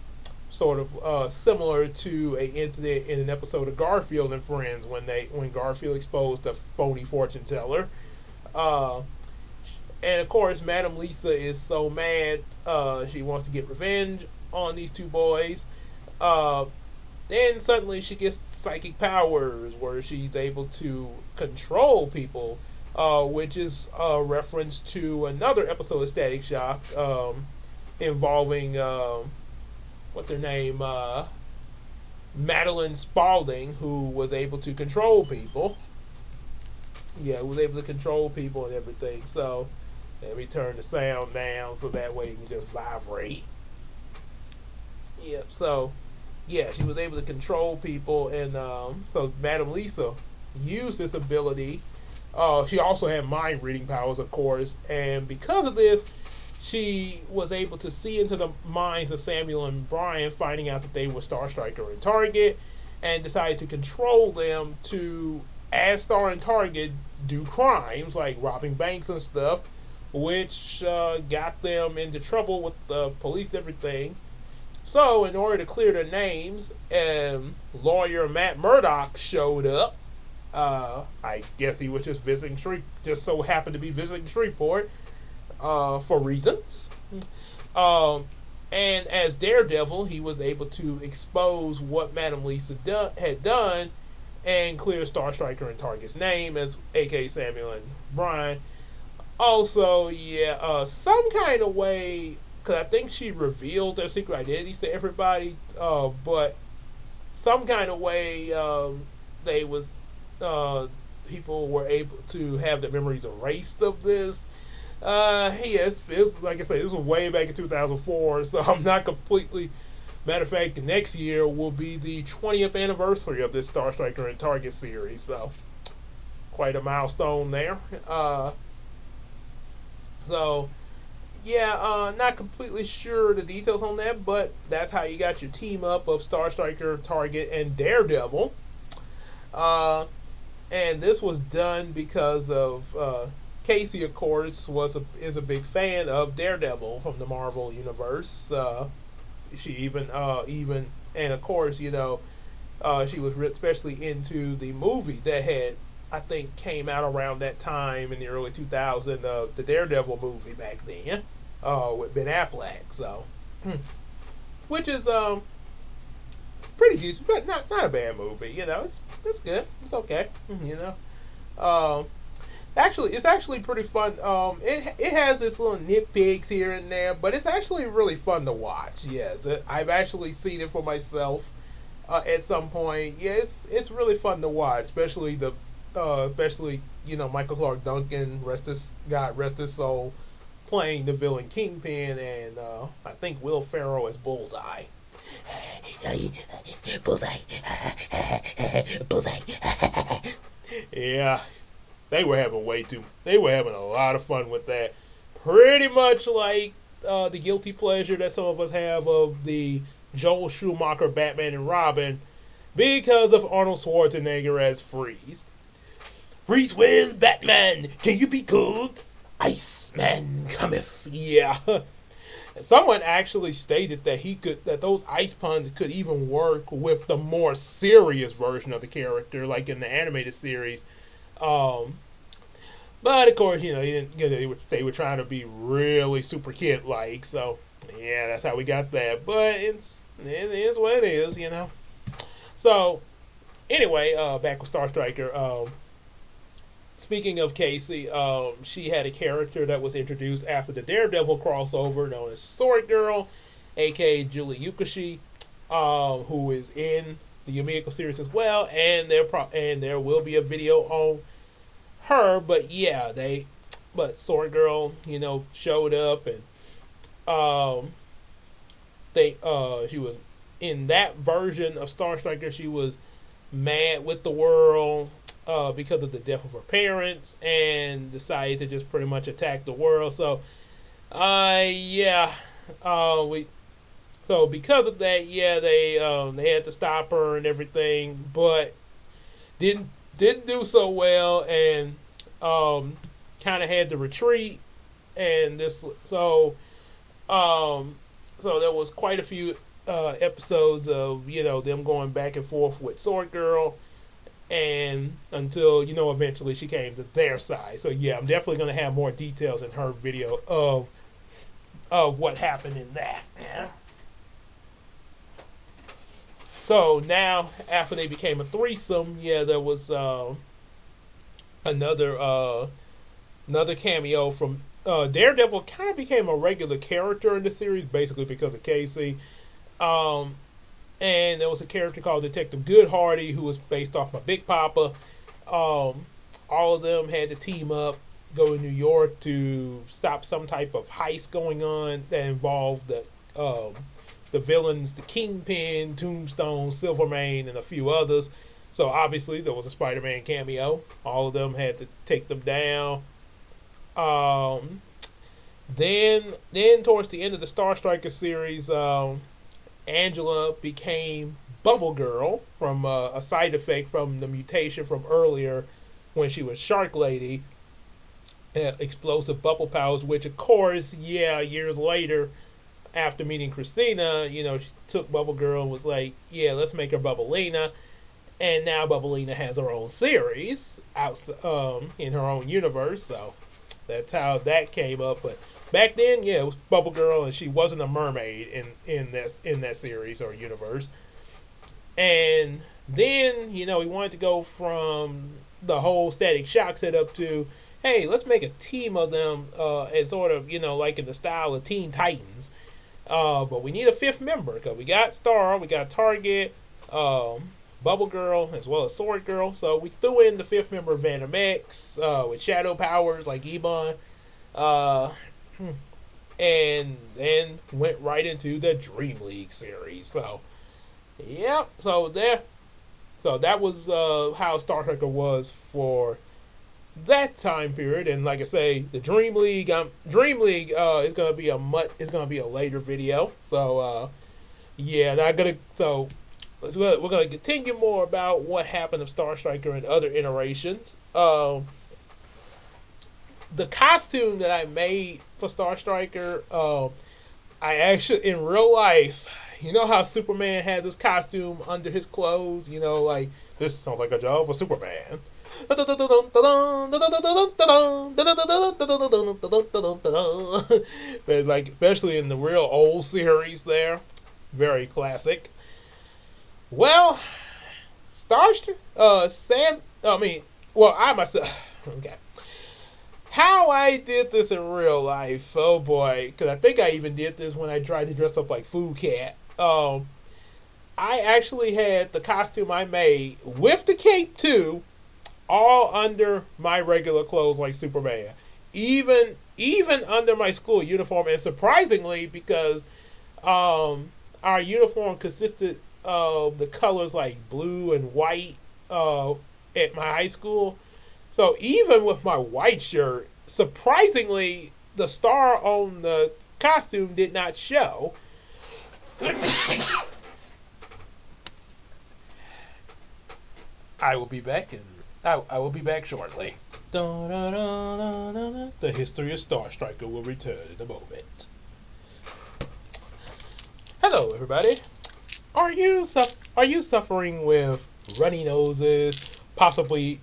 sort of similar to an incident in an episode of Garfield and Friends when Garfield exposed the phony fortune teller. And of course, Madam Lisa is so mad, she wants to get revenge on these two boys. Then suddenly she gets psychic powers where she's able to control people, which is a reference to another episode of Static Shock, involving what's her name, Madeline Spaulding, who was able to control people. Yeah, was able to control people and everything. So let me turn the sound down so that way it can just vibrate. Yep. So yeah, she was able to control people, and so Madam Lisa used this ability. She also had mind reading powers, of course, and because of this, she was able to see into the minds of Samuel and Brian, finding out that they were Star Striker and Target, and decided to control them to, as Star and Target, do crimes like robbing banks and stuff, which got them into trouble with the police and everything. So, in order to clear their names, lawyer Matt Murdock showed up. I guess he was just visiting just so happened to be visiting Shreveport for reasons. Um, and as Daredevil, he was able to expose what Madam Lisa had done and clear Star Striker and Target's name as A.K. Samuel and Brian. Also, yeah, some kind of way, because I think she revealed their secret identities to everybody, but some kind of way they was people were able to have their memories erased of this. Yes, it was, like I said, this was way back in 2004, so I'm not completely. Matter of fact, the next year will be the 20th anniversary of this Star Striker and Target series, so quite a milestone there. So yeah, not completely sure the details on that, but that's how you got your team up of Star Striker, Target, and Daredevil. Uh, and this was done because of Casey, of course, is a big fan of Daredevil from the Marvel universe. She even and of course she was especially into the movie that had I think came out around that time in the early 2000s, the Daredevil movie back then, with Ben Affleck. So, which is pretty decent, but not a bad movie. It's good. It's okay. Um, Actually, it's actually pretty fun. It has its little nitpicks here and there, but it's actually really fun to watch. Yes, I've actually seen it for myself at some point. Yeah, it's really fun to watch, especially Michael Clark Duncan, rest his soul, playing the villain Kingpin, and I think Will Ferrell as Bullseye. Bullseye, Bullseye. Yeah, they were having they were having a lot of fun with that. Pretty much like the guilty pleasure that some of us have of the Joel Schumacher Batman and Robin because of Arnold Schwarzenegger as Freeze. Freeze will, Batman, can you be cold? Iceman cometh. Yeah. Someone actually stated that those ice puns could even work with the more serious version of the character, like in the animated series. Um, but of course, they were trying to be really super kid like. So yeah, that's how we got that. But it is what it is. So anyway, back with Star Striker. Speaking of Casey, she had a character that was introduced after the Daredevil crossover known as Sword Girl, aka Julie Yukashi, who is in the Yumeko series as well, and there will be a video on her. But yeah, but Sword Girl, showed up, and she was in that version of Star Striker. She was mad with the world because of the death of her parents, and decided to just pretty much attack the world. So, yeah, we. So because of that, yeah, they had to stop her and everything, but didn't do so well, and kind of had to retreat, and so there was quite a few episodes of them going back and forth with Sword Girl, and until eventually she came to their side. So yeah, I'm definitely gonna have more details in her video of what happened in that. Yeah. So now, after they became a threesome, yeah, there was another cameo from Daredevil. Kind of became a regular character in the series, basically because of Casey. And there was a character called Detective Goodhardy, who was based off my Big Papa. All of them had to team up, go to New York to stop some type of heist going on that involved the villains, the Kingpin, Tombstone, Silvermane, and a few others. So obviously there was a Spider-Man cameo. All of them had to take them down. Then towards the end of the Star Striker series, Angela became Bubble Girl from a side effect from the mutation from earlier when she was Shark Lady. Explosive bubble powers, which of course, yeah, years later, after meeting Christina, she took Bubble Girl and was like, yeah, let's make her Bubblina. And now Bubblina has her own series out in her own universe. So that's how that came up. But back then, yeah, it was Bubble Girl, and she wasn't a mermaid in that series or universe. And then, he wanted to go from the whole Static Shock setup to, hey, let's make a team of them, and sort of, like in the style of Teen Titans. But we need a fifth member because we got Star, we got Target, Bubble Girl, as well as Sword Girl. So we threw in the fifth member, Venom X, with shadow powers like Ebon. And then went right into the Dream League series. So, yep. So that was how Star Striker was for that time period. And like I say, the Dream League is gonna be a later video. So yeah, we're gonna continue more about what happened of Star Striker and other iterations. The costume that I made for Star Striker, I actually, in real life, how Superman has his costume under his clothes, like, this sounds like a job for Superman. But like, especially in the real old series there, very classic. Well, I myself, okay. How I did this in real life, oh boy, because I think I even did this when I tried to dress up like Food Cat. I actually had the costume I made with the cape too, all under my regular clothes like Superman, even under my school uniform. And surprisingly, because our uniform consisted of the colors like blue and white at my high school. So even with my white shirt, surprisingly, the star on the costume did not show. I will be back shortly. The history of Star Striker will return in a moment. Hello, everybody. Are you suffering with runny noses? Probably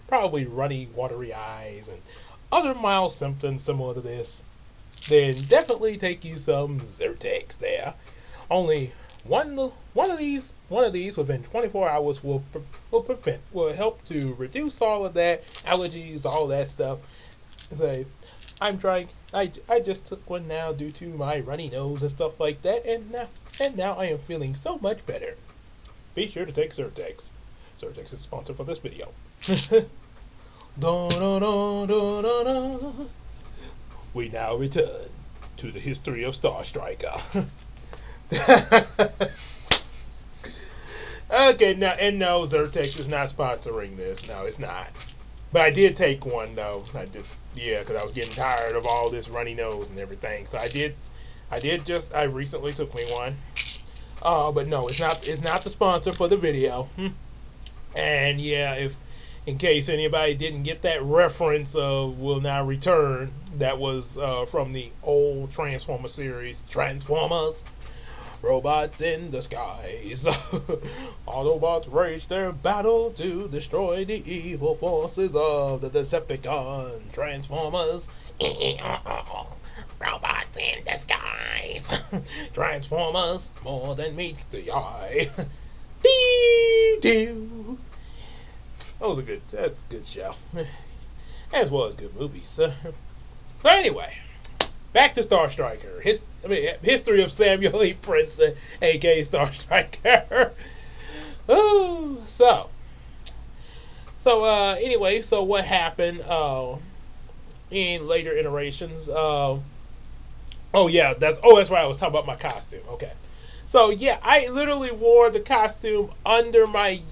runny, watery eyes, and other mild symptoms similar to this, then definitely take you some Zyrtex there. Only one of these within 24 hours will help to reduce all of that, allergies, all that stuff. Say, I just took one now due to my runny nose and stuff like that, and now I am feeling so much better. Be sure to take Zyrtex. Zyrtex is sponsor for this video. We now return to the history of Star Striker. Okay, no, Zyrtex is not sponsoring this. No, it's not. But I did take one though. Because I was getting tired of all this runny nose and everything. So I recently took me one. But no, it's not the sponsor for the video. And yeah, in case anybody didn't get that reference of will now return, that was from the old Transformer series, Transformers, robots in the skies. Autobots wage their battle to destroy the evil forces of the Decepticon Transformers. Robots in the skies. Transformers, more than meets the eye. That's a good show, as well as good movies. So anyway, back to Star Striker. History of Samuel Lee Princeton, aka Star Striker. So what happened in later iterations? That's right. I was talking about my costume. Okay. So yeah, I literally wore the costume under my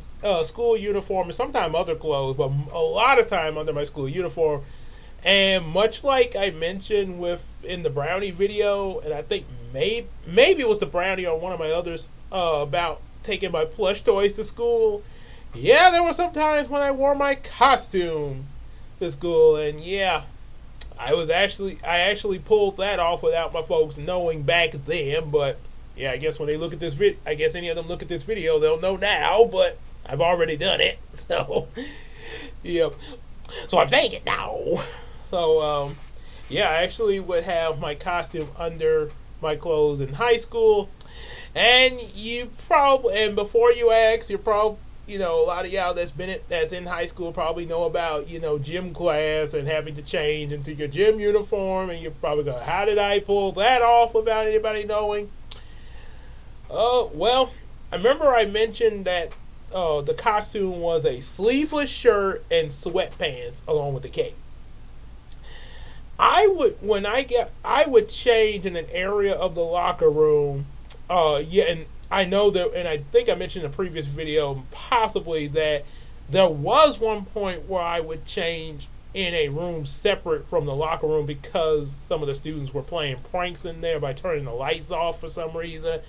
school uniform and sometimes other clothes, but a lot of time under my school uniform. And much like I mentioned in the Brownie video, and I think maybe it was the Brownie or one of my others about taking my plush toys to school. Yeah, there were some times when I wore my costume to school, and yeah, I actually pulled that off without my folks knowing back then. But yeah, I guess when they look at this video, I guess any of them look at this video, they'll know now. But I've already done it, so yeah. So I'm saying it now. So yeah, I actually would have my costume under my clothes in high school. And you probably, and before you ask, you're probably, a lot of y'all that's in high school probably know about, gym class and having to change into your gym uniform, and you're probably going, how did I pull that off without anybody knowing? Well, I remember I mentioned that the costume was a sleeveless shirt and sweatpants along with the cape. I would change in an area of the locker room. Yeah, and I know that, and I think I mentioned in a previous video, possibly that there was one point where I would change in a room separate from the locker room because some of the students were playing pranks in there by turning the lights off for some reason.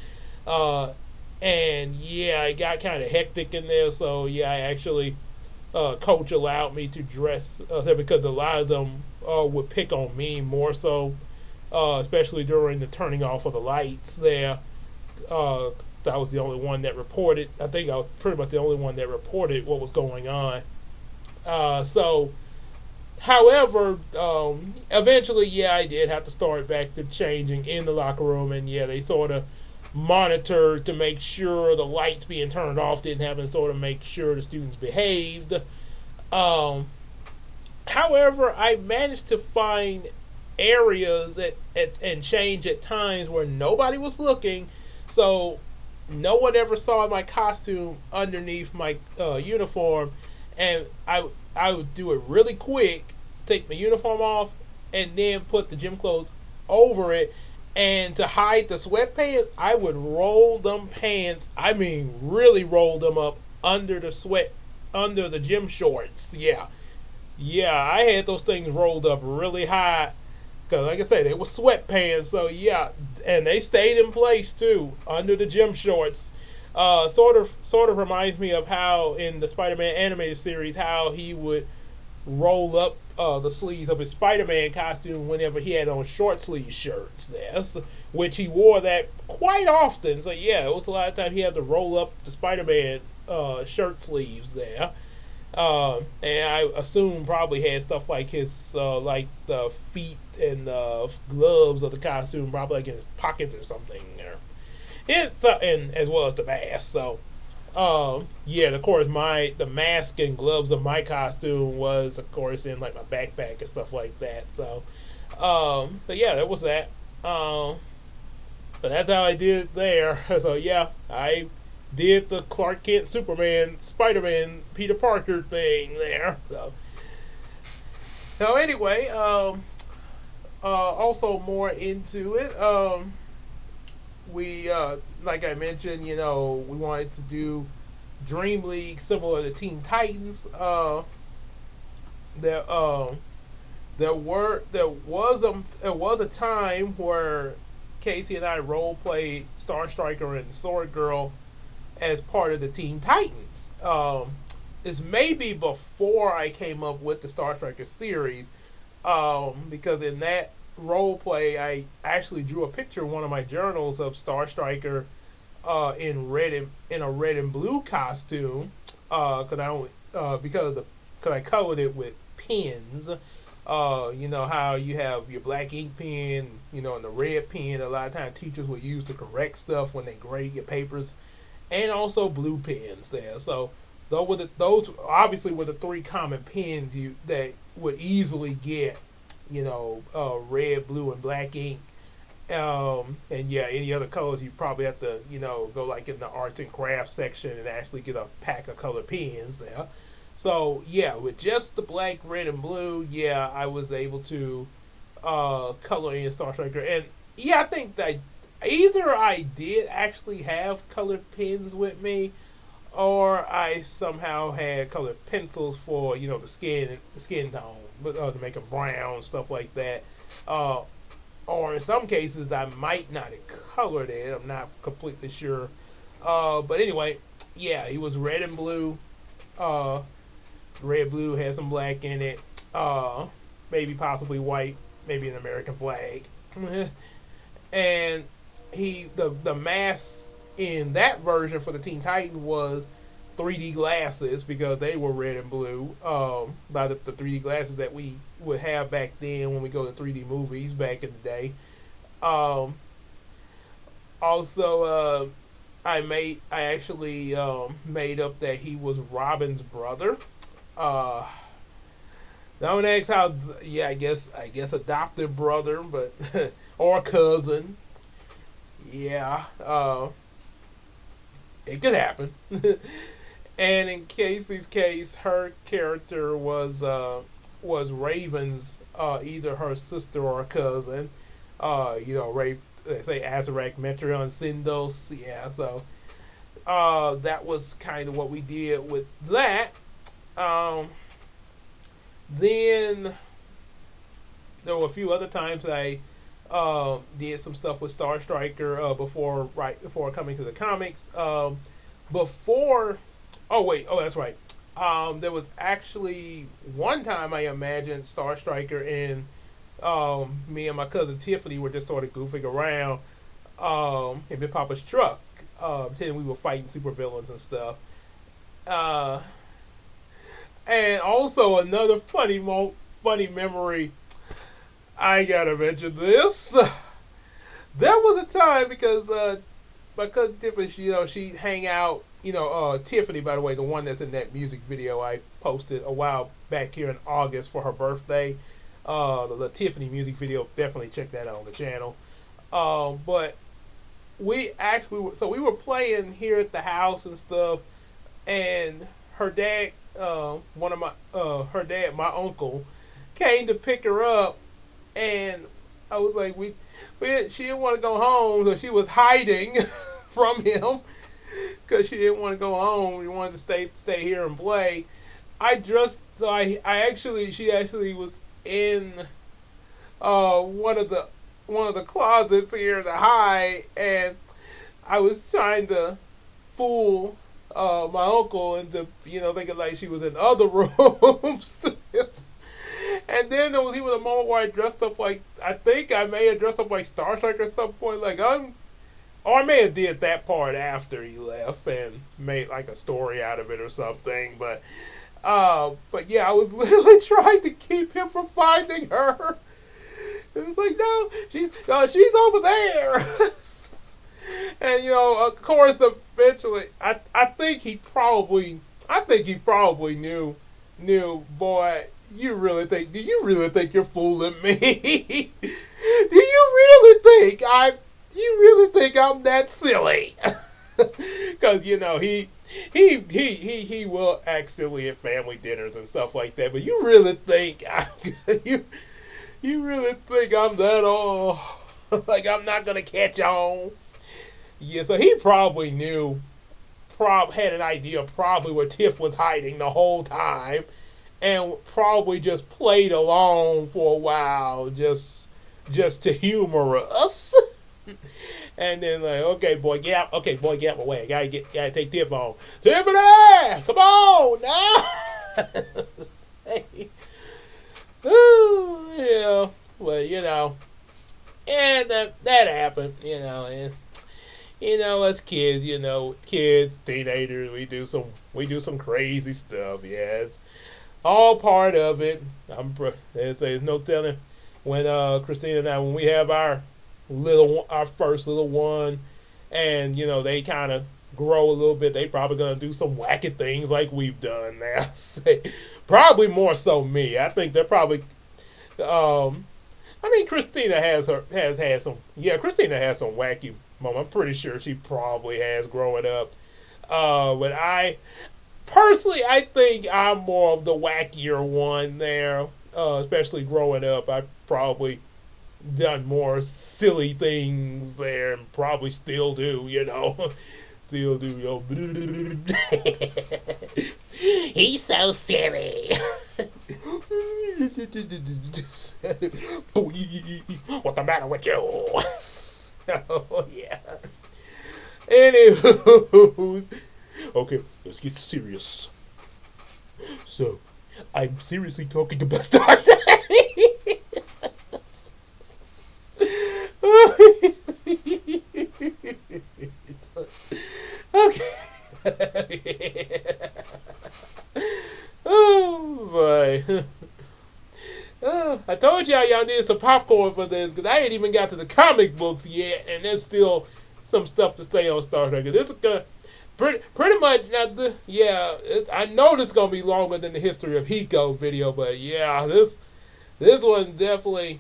And yeah, it got kind of hectic in there. So yeah, I actually coach allowed me to dress because a lot of them would pick on me more so, especially during the turning off of the lights there. I was the only one that reported. I think I was pretty much the only one that reported what was going on. So, however, eventually, yeah, I did have to start back to changing in the locker room, and yeah, they sort of monitored to make sure the lights being turned off didn't happen, sort of make sure the students behaved. However, I managed to find areas and change at times where nobody was looking, so no one ever saw my costume underneath my uniform, and I would do it really quick, take my uniform off, and then put the gym clothes over it. And to hide the sweatpants, I would roll them pants. I mean, really roll them up under the gym shorts. Yeah, I had those things rolled up really high. Because, like I said, they were sweatpants, so yeah, and they stayed in place too under the gym shorts. Sort of reminds me of how in the Spider-Man animated series, how he would roll up the sleeves of his Spider-Man costume whenever he had on short sleeve shirts. There, which he wore that quite often. So yeah, it was a lot of time he had to roll up the Spider-Man shirt sleeves there. And I assume probably had stuff like his like the feet and gloves of the costume probably like in his pockets or something there. It's and as well as the mask. So yeah, of course the mask and gloves of my costume was of course in like my backpack and stuff like that. So but yeah, that was that. But that's how I did it there. So yeah, I did the Clark Kent, Superman, Spider-Man, Peter Parker thing there. So anyway, also more into it. We like I mentioned, we wanted to do Dream League similar to Teen Titans. There was a time where Casey and I role played Star Striker and Sword Girl as part of the Teen Titans. This may be before I came up with the Star Striker series, because in that role play, I actually drew a picture in one of my journals of Star Striker in a red and blue costume, because I colored it with pens. You know how you have your black ink pen, and the red pen. A lot of times teachers will use to correct stuff when they grade your papers, and also blue pens there. So those obviously were the three common pens that would easily get, red, blue, and black ink. And yeah, any other colors you probably have to, go like in the arts and crafts section and actually get a pack of colored pens there. So yeah, with just the black, red, and blue, yeah, I was able to color in Star Striker. And yeah, I think that either I did actually have colored pens with me, or I somehow had colored pencils for the skin tone, to make them brown, stuff like that. Or in some cases, I might not have colored it. I'm not completely sure. But anyway, yeah, he was red and blue. Red blue had some black in it. maybe possibly white, maybe an American flag. And the mask in that version for the Teen Titans was 3D glasses because they were red and blue. By the 3D glasses that we would have back then when we go to 3D movies back in the day. Um, Also, I actually made up that he was Robin's brother. Uh, don't ask how. Yeah, I guess adopted brother, but or cousin. Yeah, it could happen. And in Casey's case, her character was Raven's either her sister or cousin. Ray they say Azarac Metron Syndos. Yeah, so that was kind of what we did with that. Um, then there were a few other times I did some stuff with Star Striker before coming to the comics. Before, oh wait, oh that's right. There was actually one time I imagined Star Striker and me and my cousin Tiffany were just sort of goofing around in Big Papa's truck. Pretending we were fighting supervillains and stuff. Uh, and also another funny memory. I gotta mention this. There was a time because my cousin Tiffany, she'd hang out. Tiffany, by the way, the one that's in that music video I posted a while back here in August for her birthday. The Tiffany music video, definitely check that out on the channel. But we were playing here at the house and stuff, and her dad, her dad, my uncle, came to pick her up, and I was like, she didn't want to go home, so she was hiding from him because she didn't want to go home. She wanted to stay here and play. She actually was in one of the closets here to hide, and I was trying to fool my uncle into thinking like she was in other rooms. And then there was even a moment where I dressed up like, I think I may have dressed up like Star Trek at some point, or I may have did that part after he left and made like a story out of it or something. But yeah, I was literally trying to keep him from finding her. It was like, no, she's over there. And of course, eventually, I think he probably knew, boy. Do you really think you're fooling me? Do you really think I'm that silly? Because he will act silly at family dinners and stuff like that. But you really think you really think I'm that all like I'm not gonna catch on? Yeah, so he probably knew, had an idea probably where Tiff was hiding the whole time, and probably just played along for a while, just to humor us. And then like, okay, boy, get out my way. I gotta take Tiff on. Tiffany, come on now. Ooh, well, and that happened, and us kids, teenagers, we do some crazy stuff. Yeah, it's all part of it. There's no telling when Christina and I, when we have our first little one, and they kind of grow a little bit, they probably gonna do some wacky things like we've done now. Probably more so me. I think they're probably. I mean, Christina has had some. Yeah, Christina has some wacky moments. I'm pretty sure she probably has growing up. But I think I'm more of the wackier one there. Especially growing up, I probably done more silly things there, and probably still do. Still do. He's so silly. What's the matter with you? Oh yeah. Anywho, okay, let's get serious. So, I'm seriously talking about Star Trek. Okay. Oh boy. I told y'all needed some popcorn for this because I ain't even got to the comic books yet, and there's still some stuff to say on Star Trek. This is gonna pretty much now. I know this is gonna be longer than the history of Hiko video, but yeah, this one's definitely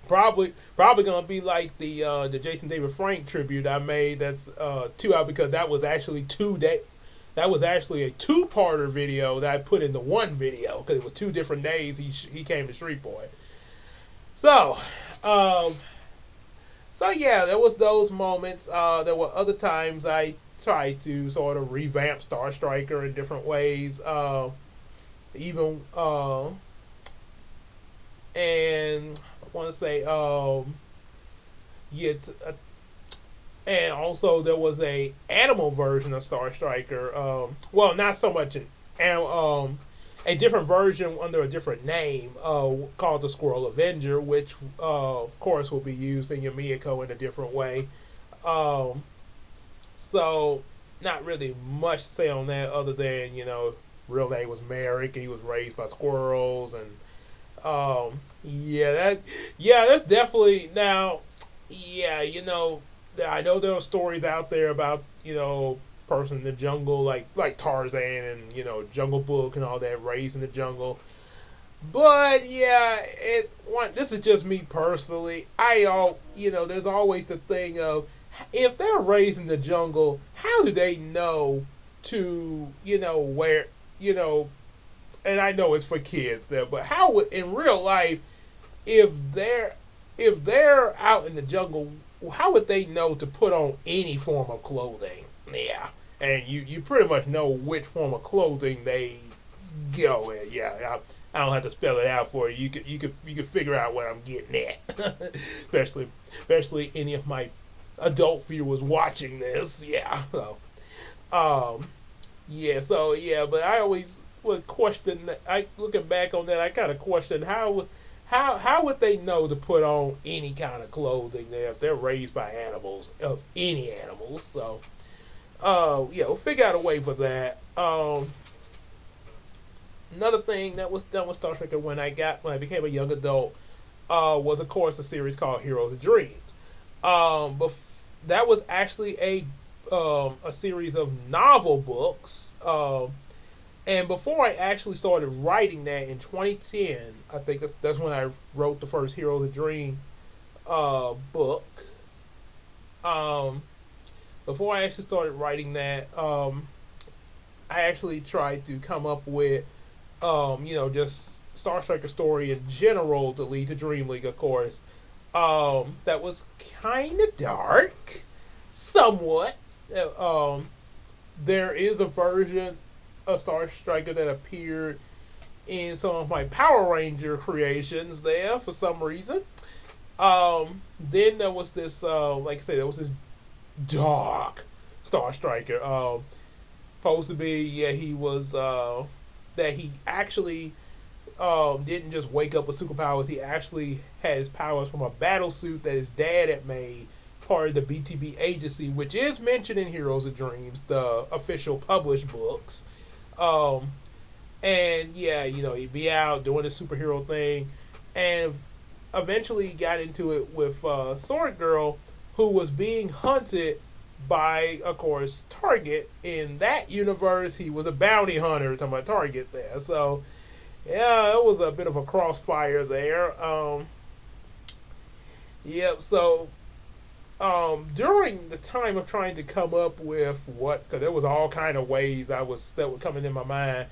probably gonna be like the Jason David Frank tribute I made. That's 2 hours because that was actually 2 day. That was actually a two-parter video that I put into one video because it was 2 different days he came to Shreveport. So, um, so yeah, there was those moments. There were other times I tried to sort of revamp Star Striker in different ways. Even and I want to say yeah, and also there was a animal version of Star Striker. Well, not so much a different version under a different name called the Squirrel Avenger, which of course will be used in Yumeko in a different way. Um, so not really much to say on that other than real name was Merrick and he was raised by squirrels and that's definitely now yeah, I know there are stories out there about person in the jungle like Tarzan and Jungle Book and all that raised in the jungle. But yeah, this is just me personally. There's always the thing of if they're raised in the jungle, how do they know to where and I know it's for kids there, but how would in real life if they're out in the jungle, how would they know to put on any form of clothing? Yeah, and you pretty much know which form of clothing they go in. Yeah, I don't have to spell it out for you. You could figure out what I'm getting at, especially any of my adult viewers watching this. Yeah, so but I always would question. I looking back on that, I kind of question how would they know to put on any kind of clothing there if they're raised by animals of any animals? So, we'll figure out a way for that. Another thing that was done with Star Trek when I became a young adult was of course a series called Heroes of Dreams. But that was actually a series of novel books. And before I actually started writing that in 2010, I think that's when I wrote the first Heroes of Dream book. Before I actually started writing that, I actually tried to come up with, just Star Striker story in general to lead to Dream League, of course. That was kind of dark, somewhat. There is a version of Star Striker that appeared in some of my Power Ranger creations there for some reason. Then there was this, like I said, there was this dark Star Striker. Supposed to be, he was, that he actually didn't just wake up with superpowers. He actually had his powers from a battle suit that his dad had made, part of the BTB agency, which is mentioned in Heroes of Dreams, the official published books. And he'd be out doing the superhero thing, and eventually got into it with Sword Girl, who was being hunted by, of course, Target. In that universe, he was a bounty hunter. Talking about Target there, so yeah, it was a bit of a crossfire there. So during the time of trying to come up with because there was all kind of ways that were coming in my mind,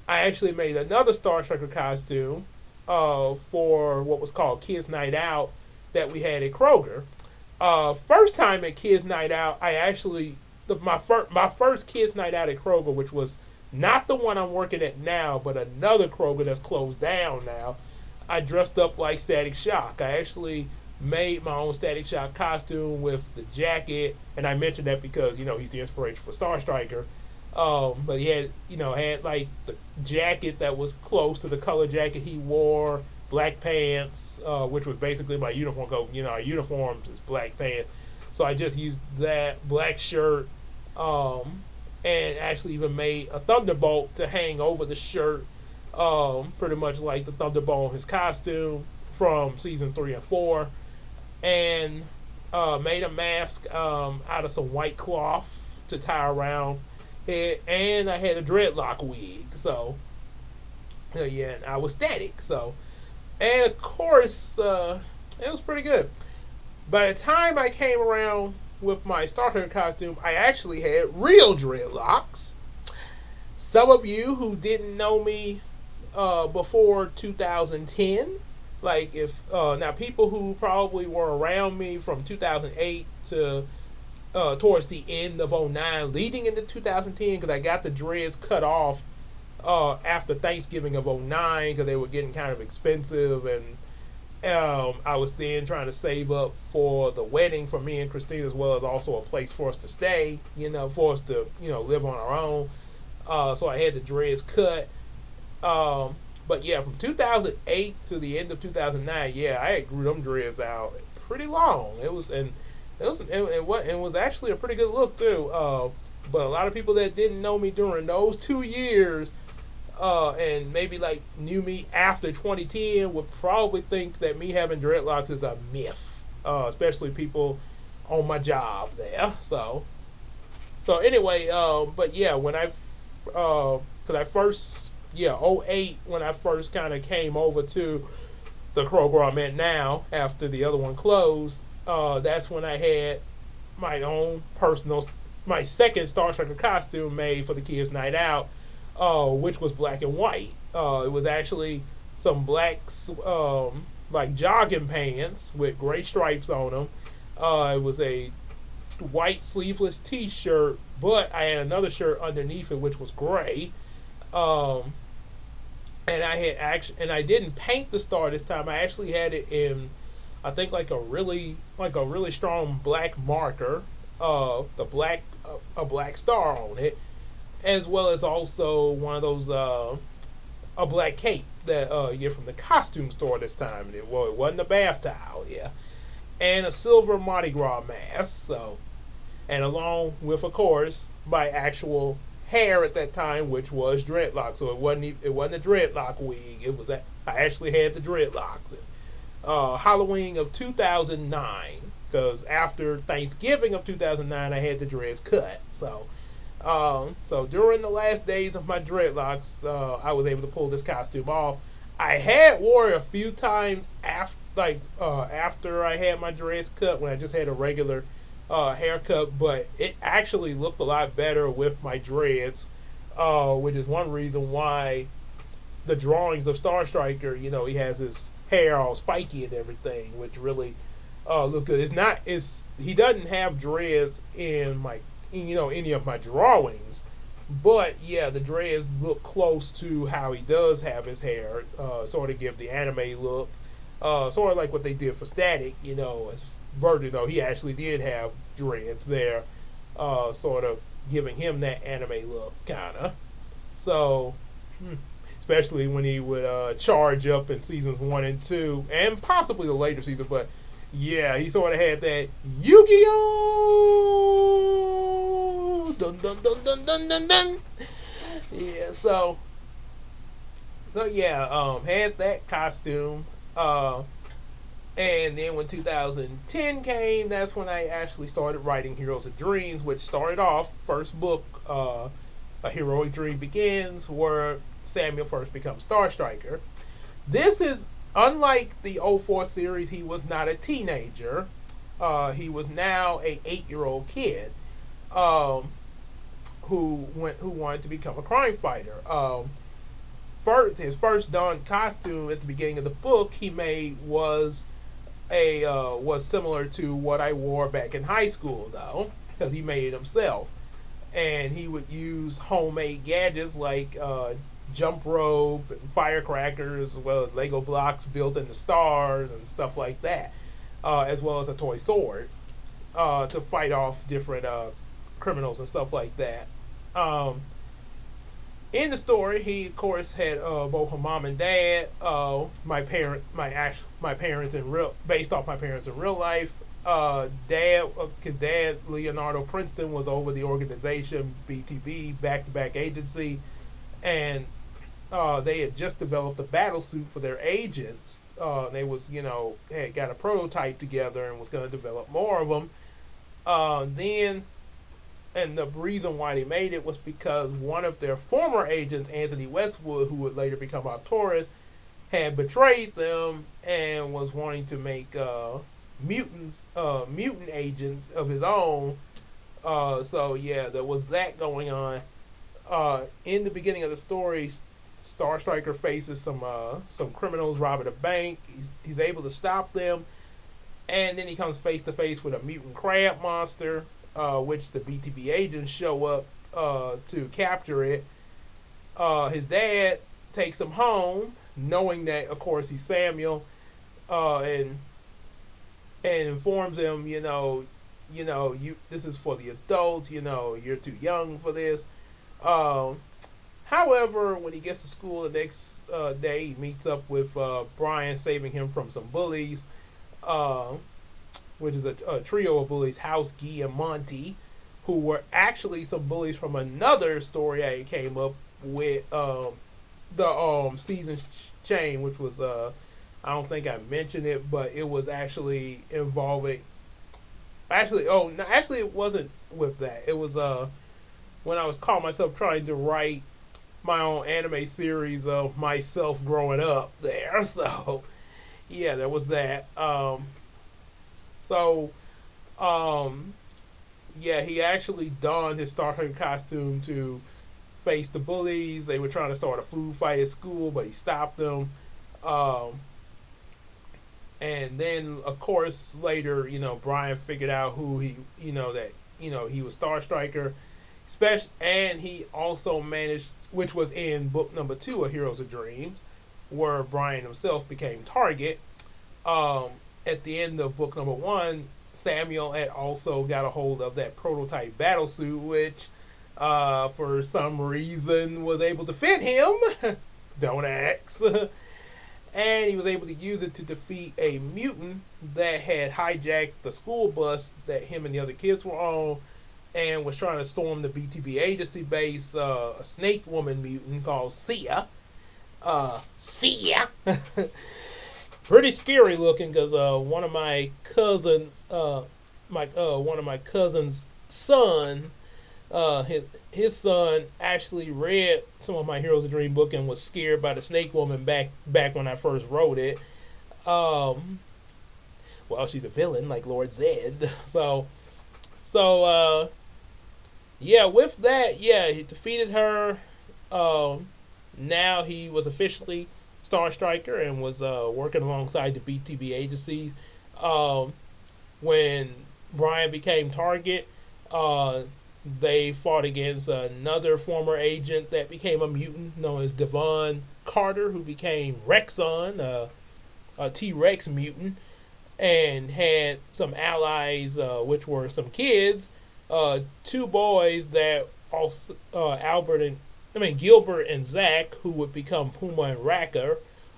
I actually made another Star Trekker costume for what was called Kids Night Out that we had at Kroger. First time at Kids Night Out, I actually my first Kids Night Out at Kroger, which was not the one I'm working at now, but another Kroger that's closed down now. I dressed up like Static Shock. I actually made my own Static Shock costume with the jacket, and I mentioned that because he's the inspiration for Star Striker. But he had like the jacket that was close to the color jacket he wore, black pants, which was basically my uniform coat. Our uniforms is black pants, so I just used that black shirt, and actually even made a thunderbolt to hang over the shirt, pretty much like the thunderbolt in his costume from season 3 and 4, and made a mask out of some white cloth to tie around it, and I had a dreadlock wig. So yeah, and I was static. So, and of course, it was pretty good. By the time I came around with my Star Trek costume, I actually had real dreadlocks. Some of you who didn't know me before 2010, like if now people who probably were around me from 2008 to towards the end of '09, leading into 2010, because I got the dreads cut off after Thanksgiving of '09 because they were getting kind of expensive, and I was then trying to save up for the wedding for me and Christine, as well as also a place for us to stay, for us to live on our own. So I had the dreads cut. But yeah, from 2008 to the end of 2009, yeah, I had grew them dreads out pretty long. It was actually a pretty good look too. But a lot of people that didn't know me during those 2 years, and maybe like knew me after 2010, would probably think that me having dreadlocks is a myth. Especially people on my job there. So anyway, but yeah, when cause I first, '08, when I first kind of came over to the Kroger I'm at now after the other one closed, that's when I had my own my second Star Trek costume made for the kids' night out, which was black and white. It was actually some black, like jogging pants with gray stripes on them. It was a white sleeveless T-shirt, but I had another shirt underneath it which was gray. And I didn't paint the star this time. I actually had it in, I think like a really strong black marker, a black star on it, as well as also one of those a black cape that you get from the costume store this time. It wasn't a bath towel, yeah, and a silver Mardi Gras mask. So, and along with, of course, my actual hair at that time, which was dreadlocks. So it wasn't a dreadlock wig. I actually had the dreadlocks. Halloween of 2009, because after Thanksgiving of 2009, I had the dreads cut. So during the last days of my dreadlocks, I was able to pull this costume off. I had wore it a few times after I had my dreads cut, when I just had a regular haircut, but it actually looked a lot better with my dreads, which is one reason why the drawings of Star Striker, he has his hair all spiky and everything, which really look good. He doesn't have dreads in any of my drawings, but yeah, the dreads look close to how he does have his hair, sort of give the anime look, sort of like what they did for Static, as Virgin, though he actually did have dreads there, sort of giving him that anime look, kinda. So, especially when he would charge up in seasons 1 and 2, and possibly the later season, but yeah, he sort of had that Yu-Gi-Oh! Dun dun dun dun dun dun dun. Yeah, so yeah, had that costume. And then when 2010 came, that's when I actually started writing Heroes of Dreams, which started off, first book, A Heroic Dream Begins, where Samuel first becomes Star Striker. This is, unlike the '04 series, he was not a teenager. He was now a 8-year-old kid who wanted to become a crime fighter. His first donned costume at the beginning of the book he made was similar to what I wore back in high school, though, because he made it himself, and he would use homemade gadgets like jump rope and firecrackers, as well as Lego blocks built into stars and stuff like that, as well as a toy sword to fight off different criminals and stuff like that. In the story, he of course had both a mom and dad. My parents in real, based off my parents in real life. His dad Leonardo Princeton was over the organization BTB, Back to Back Agency, and they had just developed a battle suit for their agents. They was had got a prototype together and was going to develop more of them. Then and the reason why they made it was because one of their former agents, Anthony Westwood, who would later become Arcturus, had betrayed them and was wanting to make mutant agents of his own. So yeah, there was that going on. In the beginning of the story, Star Striker faces some criminals robbing a bank. He's able to stop them, and then he comes face to face with a mutant crab monster, which the BTB agents show up to capture it. His dad takes him home, knowing that, of course, he's Samuel, and informs him, you this is for the adults. You're too young for this. Um, However, when he gets to school the next day, he meets up with Brian, saving him from some bullies. Uh, which is a trio of bullies, House, Guy, and Monty, who were actually some bullies from another story I came up with, the season chain, which was I don't think I mentioned it, but it was actually involving. Actually, oh, no, actually, it wasn't with that. It was when I was caught myself trying to write my own anime series of myself growing up there. So yeah, there was that. So, um, yeah, he actually donned his Star Trek costume to face the bullies. They were trying to start a food fight at school, but he stopped them. Um, and then, of course, later, Brian figured out who that he was Star Striker. And he also managed, which was in book number 2 of Heroes of Dreams, where Brian himself became Target. Um, at the end of book number 1, Samuel had also got a hold of that prototype battle suit, which, for some reason, was able to fit him. Don't ask. And he was able to use it to defeat a mutant that had hijacked the school bus that him and the other kids were on, and was trying to storm the BTB agency base. A snake woman mutant called Sia. Sia. Pretty scary looking, because one of my cousins, one of my cousins' son, his son actually read some of my Heroes of Dream book and was scared by the Snake Woman back when I first wrote it. Um, well, she's a villain like Lord Zed. So yeah, with that, yeah, he defeated her. Um, Now he was officially Star Striker and was working alongside the BTB agencies. Um, when Brian became Target, uh, they fought against another former agent that became a mutant known as Devon Carter, who became Rexon, a T Rex mutant, and had some allies, which were some kids, two boys that also Gilbert and Zach, who would become Puma and Racker,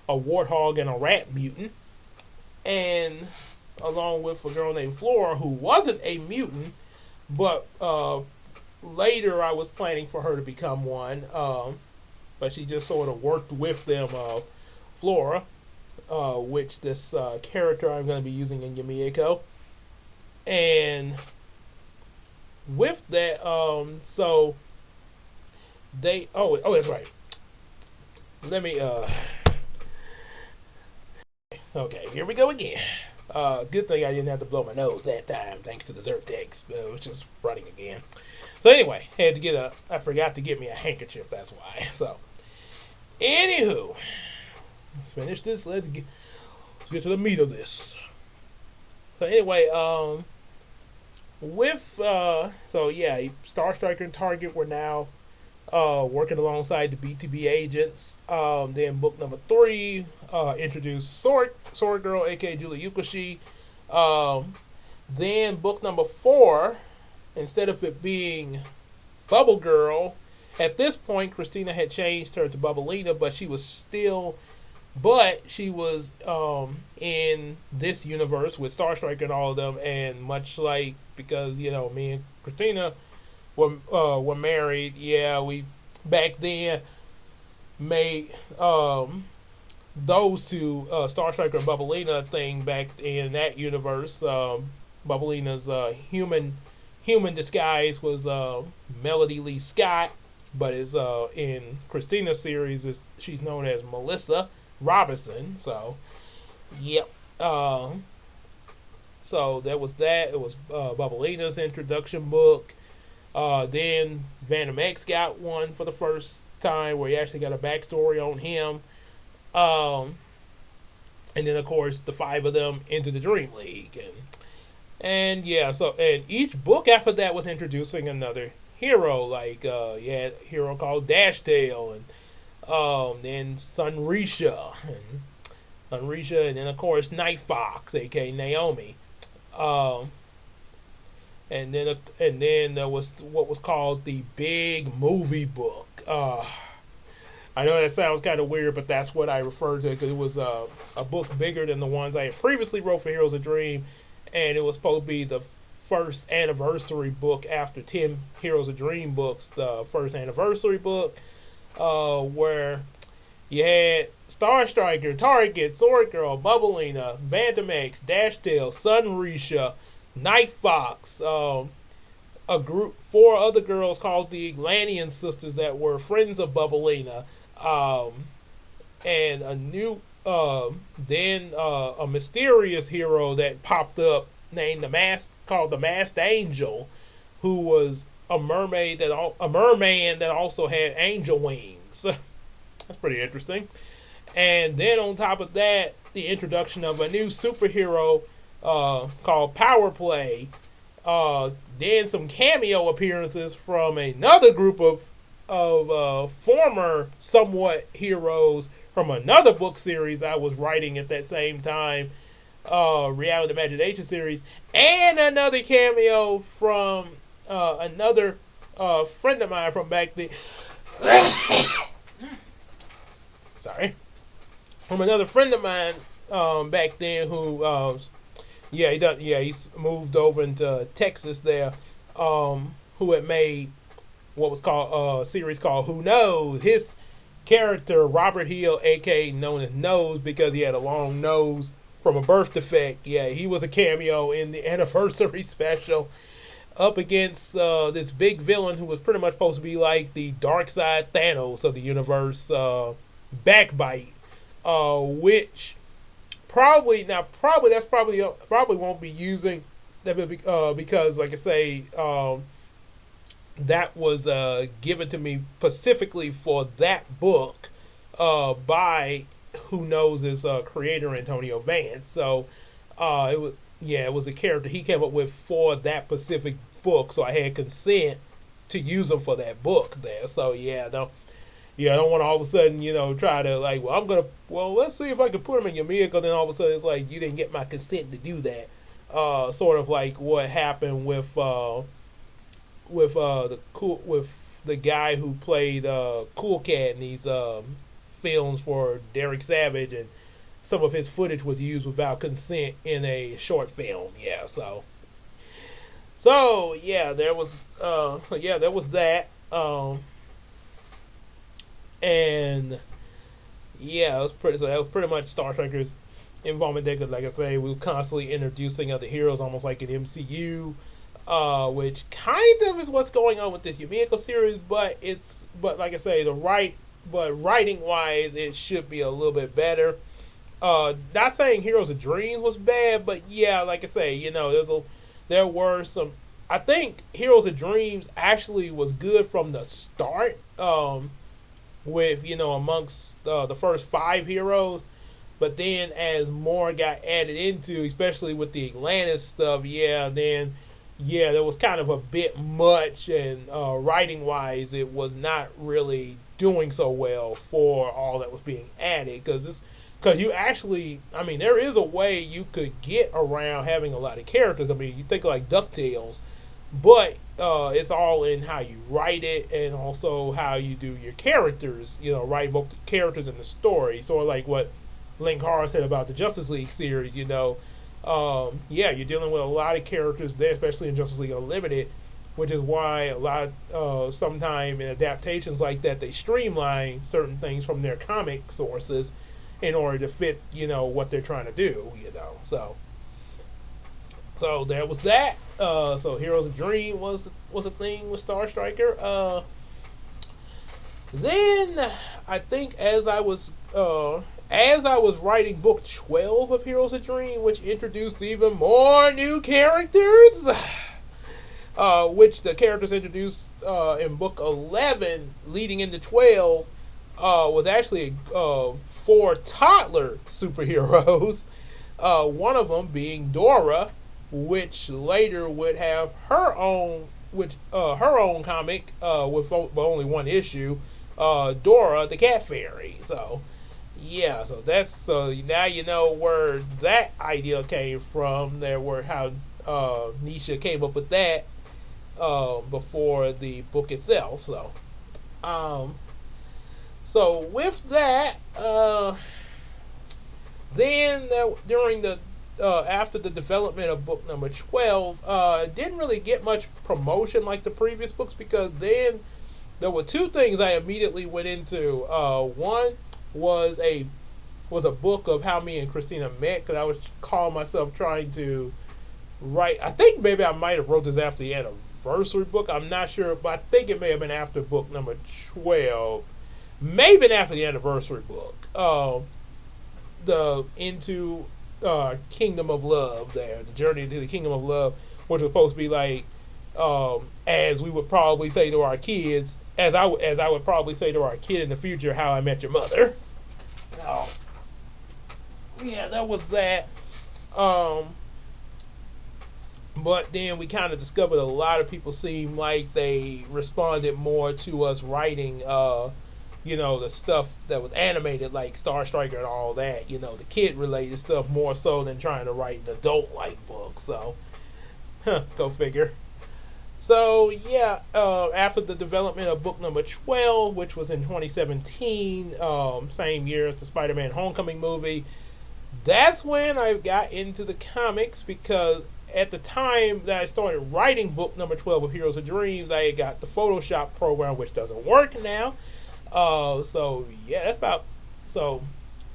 a warthog and a rat mutant, and along with a girl named Flora, who wasn't a mutant, but later I was planning for her to become one, but she just sort of worked with them, Flora, which this character I'm going to be using in Yumeko. And with that, so that's right. Let me, okay, here we go again. Good thing I didn't have to blow my nose that time, thanks to the Zyrtex, which is running again. So anyway, I forgot to get me a handkerchief, that's why. So, anywho, let's finish this. Let's get to the meat of this. So anyway, so yeah, Star Striker and Target were now working alongside the BTB agents. Then book number 3 introduced Sword Girl, aka Julie Yukoshi. Then book number 4, instead of it being Bubble Girl, At this point, Christina had changed her to Bubblina, but she was in this universe with Star Striker and all of them, and much like, because me and Christina were married. Yeah, we back then made those two, Star Striker and Bubblina, thing back in that universe. Bubblina's human disguise was Melody Lee Scott, but is in Christina's series she's known as Melissa Robinson. So yep. So that was that. It was Bubblina's introduction book. Then Venom X got one for the first time where he actually got a backstory on him. Um, and then of course the five of them into the Dream League, and yeah, so and each book after that was introducing another hero. Like you had a hero called Dashtail, and then Sunrisha, and then of course Night Fox, aka Naomi. Um, and then there was what was called the Big Movie Book. I know that sounds kind of weird, but that's what I referred to because it was a book bigger than the ones I had previously wrote for Heroes of Dream, and it was supposed to be the first anniversary book after 10 Heroes of Dream books, the first anniversary book, where you had Star Striker, Target, Sword Girl, Bubblina, Bantamax, Dashtail, Sunrisha, Night Fox, four other girls called the Atlantean Sisters that were friends of Bubblina, um, and a mysterious hero that popped up named called the Masked Angel, who was a mermaid a merman that also had angel wings. That's pretty interesting. And then on top of that, the introduction of a new superhero called Power Play. Then some cameo appearances from another group of former somewhat heroes from another book series I was writing at that same time, Reality Imagination series, and another cameo from another friend of mine from back then. Sorry, from another friend of mine back then who yeah, he done. Yeah, he's moved over into Texas there. Who had made what was called a series called Who Knows. His character Robert Hill, aka known as Nose, because he had a long nose from a birth defect. Yeah, he was a cameo in the anniversary special, up against this big villain who was pretty much supposed to be like the dark side Thanos of the universe, Backbite, which probably won't be using that because like I say, that was given to me specifically for that book by Who Knows his creator Antonio Vance. So it was a character he came up with for that specific book, so I had consent to use him for that book there. So I don't want to all of a sudden, try to like, let's see if I can put him in your vehicle. Then all of a sudden it's like, you didn't get my consent to do that. Sort of like what happened with the guy who played Cool Cat in these films for Derek Savage, and some of his footage was used without consent in a short film. Yeah, so yeah, there was that. And yeah, it was pretty. So that was pretty much Star Trek's involvement there. Because, like I say, we were constantly introducing other heroes, almost like an MCU, which kind of is what's going on with this Yumeko series. But like I say, writing wise, it should be a little bit better. Not saying Heroes of Dreams was bad, but yeah, like I say, there were some. I think Heroes of Dreams actually was good from the start. With amongst the first five heroes, but then as more got added into, especially with the Atlantis stuff, there was kind of a bit much, and writing wise, it was not really doing so well for all that was being added, because you actually, I mean, there is a way you could get around having a lot of characters. I mean, you think like DuckTales. but it's all in how you write it and also how you do your characters. Write both the characters and the story. Sort of like what Link Horror said about the Justice League series. Yeah, you're dealing with a lot of characters there, especially in Justice League Unlimited, which is why a lot sometime in adaptations like that they streamline certain things from their comic sources in order to fit what they're trying to do. So there was that. So Heroes of Dream was a thing with Star Striker. Then I think as I was writing book 12 of Heroes of Dream, which introduced even more new characters, which the characters introduced in book 11 leading into 12 was actually four toddler superheroes. One of them being Dora, which later would have her own comic with only one issue, Dora the Cat Fairy. So yeah, so now you know where that idea came from. There were how Nisha came up with that before the book itself. Um, so with that, then during the after the development of book number 12, didn't really get much promotion like the previous books, because then there were two things I immediately went into. One was a book of how me and Christina met, because I was calling myself trying to write. I think maybe I might have wrote this after the anniversary book. I'm not sure, but I think it may have been after book number 12. Maybe after the anniversary book. The Into Kingdom of Love there. The Journey to the Kingdom of Love, which was supposed to be like, as we would probably say to our kids, as I would probably say to our kid in the future, How I Met Your Mother. Oh. Yeah, that was that. But then we kind of discovered a lot of people seemed like they responded more to us writing, the stuff that was animated, like Star Striker and all that, the kid related stuff, more so than trying to write an adult like book. So, go figure. So, yeah, after the development of book number 12, which was in 2017, same year as the Spider Man Homecoming movie, that's when I got into the comics, because at the time that I started writing book number 12 of Heroes of Dreams, I had got the Photoshop program, which doesn't work now. So yeah, that's about. So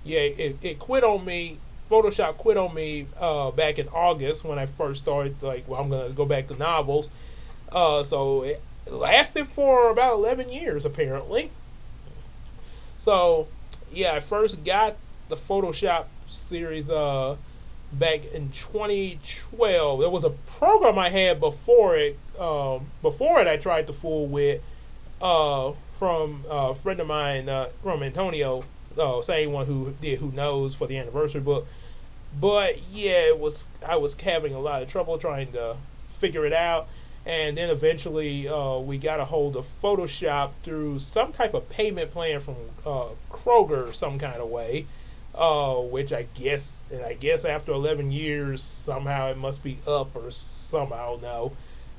yeah, it quit on me. Photoshop quit on me back in August when I first started. Like, well, I'm gonna go back to novels. So it lasted for about 11 years apparently. So yeah, I first got the Photoshop series back in 2012. There was a program I had before it. I tried to fool with. From a friend of mine, from Antonio, same one who did Who Knows for the anniversary book. But yeah, I was having a lot of trouble trying to figure it out, and then eventually we got a hold of Photoshop through some type of payment plan from Kroger, some kind of way, which I guess after 11 years somehow it must be up or somehow, I don't know.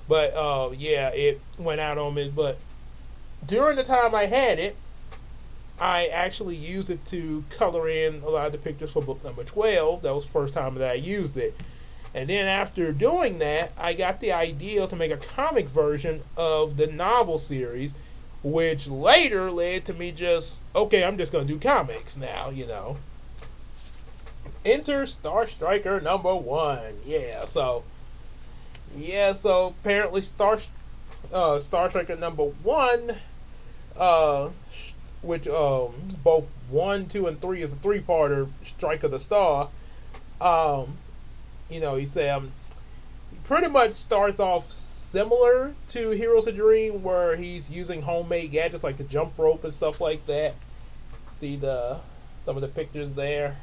But yeah, it went out on me, but during the time I had it, I actually used it to color in a lot of the pictures for book number 12. That was the first time that I used it. And then after doing that, I got the idea to make a comic version of the novel series, which later led to me I'm just going to do comics now, Enter Star Striker number 1. So apparently Star Striker number 1, which both 1, 2, and 3 is a three-parter, Strike of the Star. He said pretty much starts off similar to Heroes of Dream, where he's using homemade gadgets like the jump rope and stuff like that. See some of the pictures there.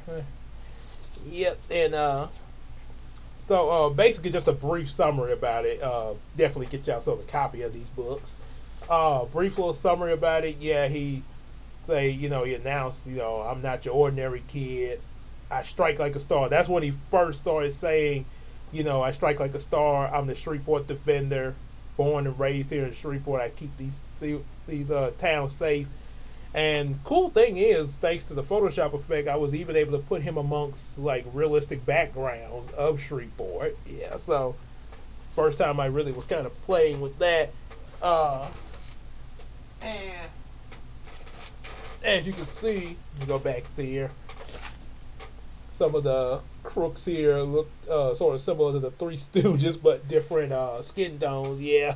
Yep, and so basically just a brief summary about it. Definitely get yourselves a copy of these books. Brief little summary about it. Yeah, he announced, I'm not your ordinary kid. I strike like a star. That's when he first started saying I strike like a star. I'm the Shreveport defender, born and raised here in Shreveport. I keep these towns safe. And cool thing is, thanks to the Photoshop effect, I was even able to put him amongst like realistic backgrounds of Shreveport. Yeah, so first time I really was kind of playing with that. And as you can see, go back to here. Some of the crooks here look sort of similar to the Three Stooges, but different skin tones. Yeah.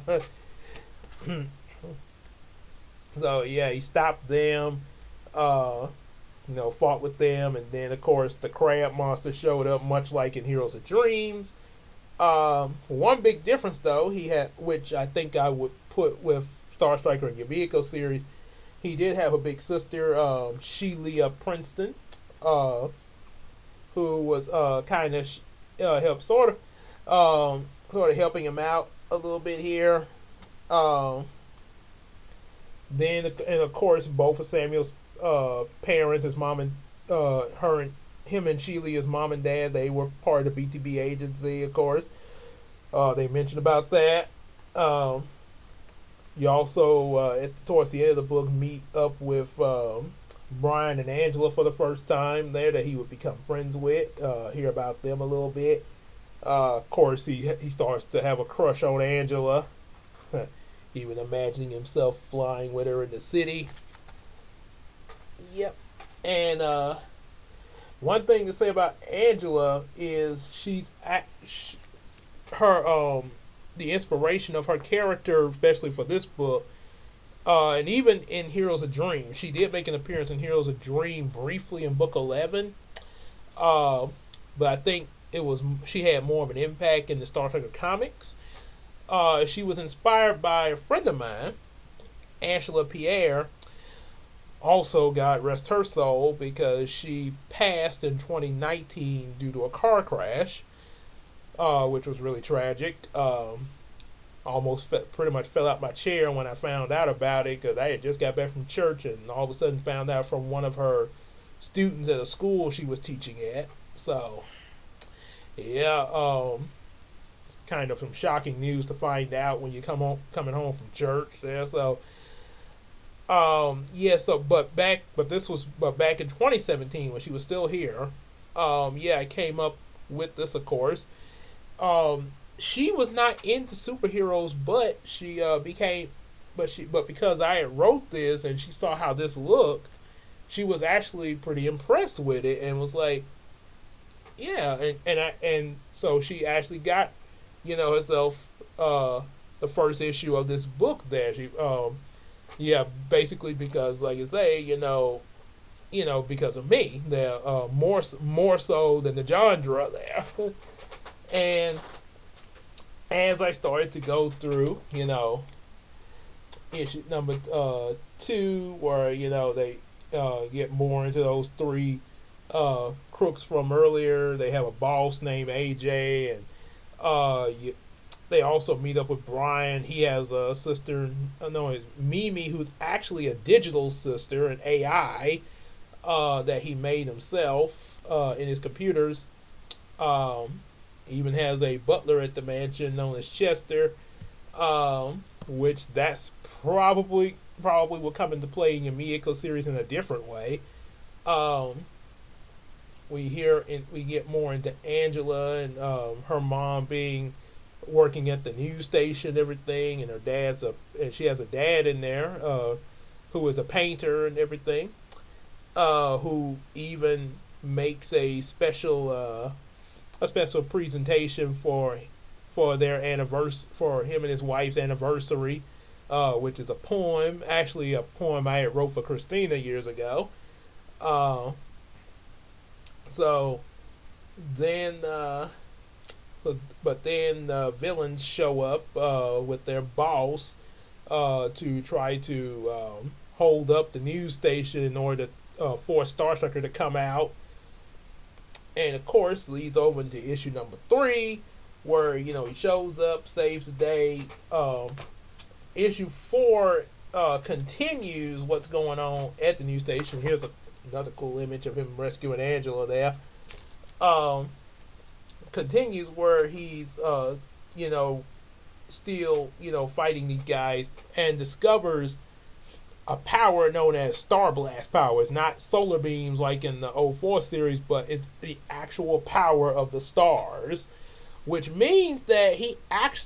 So yeah, he stopped them. Uh, fought with them, and then of course the crab monster showed up, much like in Heroes of Dreams. One big difference though, he had, which I think I would put with Star Striker and Yumeko series, he did have a big sister, Sheila Princeton, who was kind of helped sort of helping him out a little bit here. Um, then and of course both of Samuel's parents, his mom and him and Sheila, his mom and dad, they were part of the BTB agency. Of course, they mentioned about that. Um, you also towards the end of the book meet up with Brian and Angela for the first time there that he would become friends with. Hear about them a little bit. Of course, he starts to have a crush on Angela, even imagining himself flying with her in the city. Yep. And one thing to say about Angela is her the inspiration of her character, especially for this book, and even in Heroes of Dream. She did make an appearance in Heroes of Dream briefly in book 11, uh, but I think she had more of an impact in the Star Trek comics. She was inspired by a friend of mine, Angela Pierre. Also, God rest her soul, because she passed in 2019 due to a car crash, which was really tragic. Pretty much fell out my chair when I found out about it, because I had just got back from church and all of a sudden found out from one of her students at a school she was teaching at. So, yeah, kind of some shocking news to find out when you coming home from church there. So, yeah. So, but back in 2017 when she was still here, yeah, I came up with this, of course. She was not into superheroes, but she became, but because I had wrote this and she saw how this looked, she was actually pretty impressed with it and was like, yeah, and so she actually got, herself the first issue of this book there. She yeah, basically because, like I say, because of me, there more so than the genre there. And as I started to go through, issue number 2, where they get more into those 3 crooks from earlier. They have a boss named AJ, and they also meet up with Brian. He has a sister, no, it's Mimi, who's actually a digital sister, an AI that he made himself in his computers. Even has a butler at the mansion known as Chester, which that's probably will come into play in your Miyako series in a different way. Um, we get more into Angela and her mom being working at the news station and everything, and and she has a dad in there who is a painter and everything, who even makes a special presentation for their anniversary, for him and his wife's anniversary, which is a poem, actually a poem I had wrote for Christina years ago. Uh, so then, but then villains show up with their boss to try to hold up the news station in order to force Star Striker to come out, and of course leads over into issue number 3, where he shows up, saves the day. Issue 4 continues what's going on at the news station. Here's another cool image of him rescuing Angela there. continues where he's you know still fighting these guys and discovers a power known as Star Blast power. It's not solar beams like in the '04 series, but it's the actual power of the stars, which means that